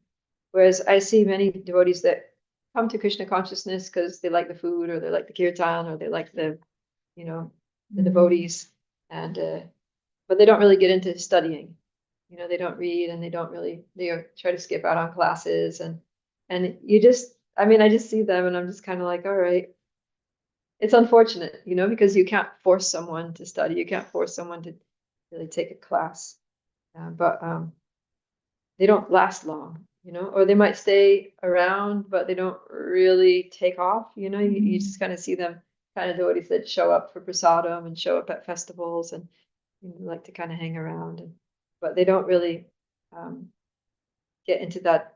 Whereas I see many devotees that come to Krishna consciousness because they like the food, or they like the kirtan, or they like the devotees, and but they don't really get into studying. They don't read, and they try to skip out on classes, and I just see them, and I'm just kind of like, all right. It's unfortunate, because you can't force someone to study. You can't force someone to really take a class, but they don't last long, or they might stay around, but they don't really take off. You just kind of see them kind of devotees that show up for prasadam and show up at festivals and like to kind of hang around, but they don't really get into that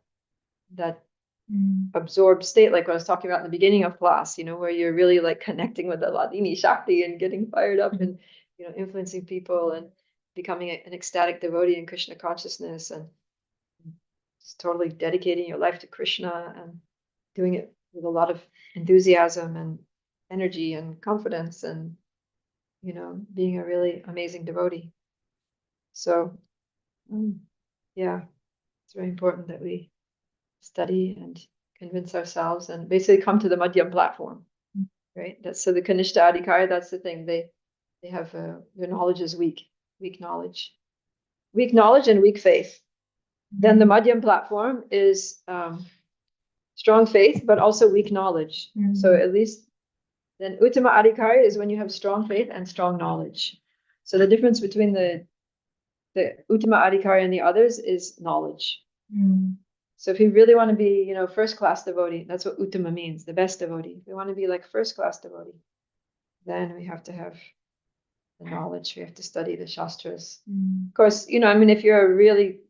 absorbed state, like what I was talking about in the beginning of class, you know, where you're really like connecting with the Ladini Shakti and getting fired up and, you know, influencing people and becoming an ecstatic devotee in Krishna consciousness and just totally dedicating your life to Krishna and doing it with a lot of enthusiasm and energy and confidence and, you know, being a really amazing devotee. So, yeah, it's very important that we study and convince ourselves and basically come to the Madhyam platform, right? That's so the Kanishta Adhikari, that's the thing. They have their knowledge is weak knowledge and weak faith. Then the Madhyam platform is strong faith, but also weak knowledge. So at least then Uttama Adhikari is when you have strong faith and strong knowledge. So the difference between the Uttama Adhikari and the others is knowledge. So if you really want to be, you know, first class devotee, that's what Uttama means, the best devotee. If we want to be like first class devotee, then we have to have the knowledge. We have to study the Shastras. Of course, you know, I mean, if you're a really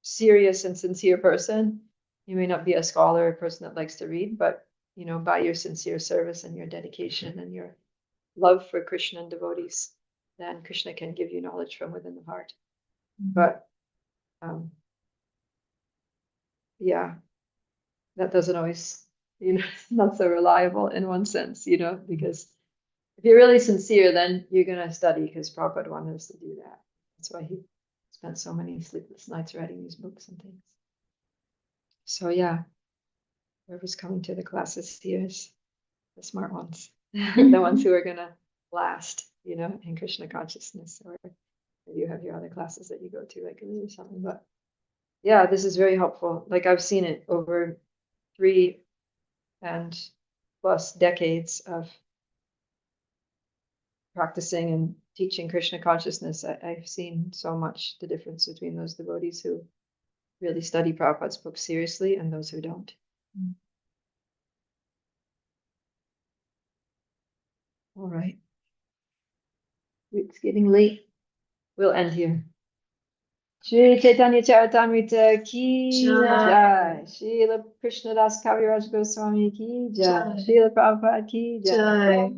serious and sincere person, you may not be a scholar, a person that likes to read, but, you know, by your sincere service and your dedication and your love for Krishna and devotees, then Krishna can give you knowledge from within the heart. But yeah, that doesn't always, you know, not so reliable in one sense, you know, because if you're really sincere, then you're going to study because Prabhupada wanted us to do that. That's why he spent so many sleepless nights writing these books and things. So yeah, whoever's coming to the classes here is the smart ones, the ones who are going to last, you know, in Krishna consciousness, or you have your other classes that you go to regularly or something. But yeah, this is very helpful. Like I've seen it over 3+ decades of practicing and teaching Krishna consciousness. I've seen so much the difference between those devotees who really study Prabhupada's book seriously and those who don't. All right. It's getting late. We'll end here. Shri Caitanya Charitamrita ki jai. Srila Krishnadas Kaviraj Goswami ki jai. Srila Prabhupada ki jai.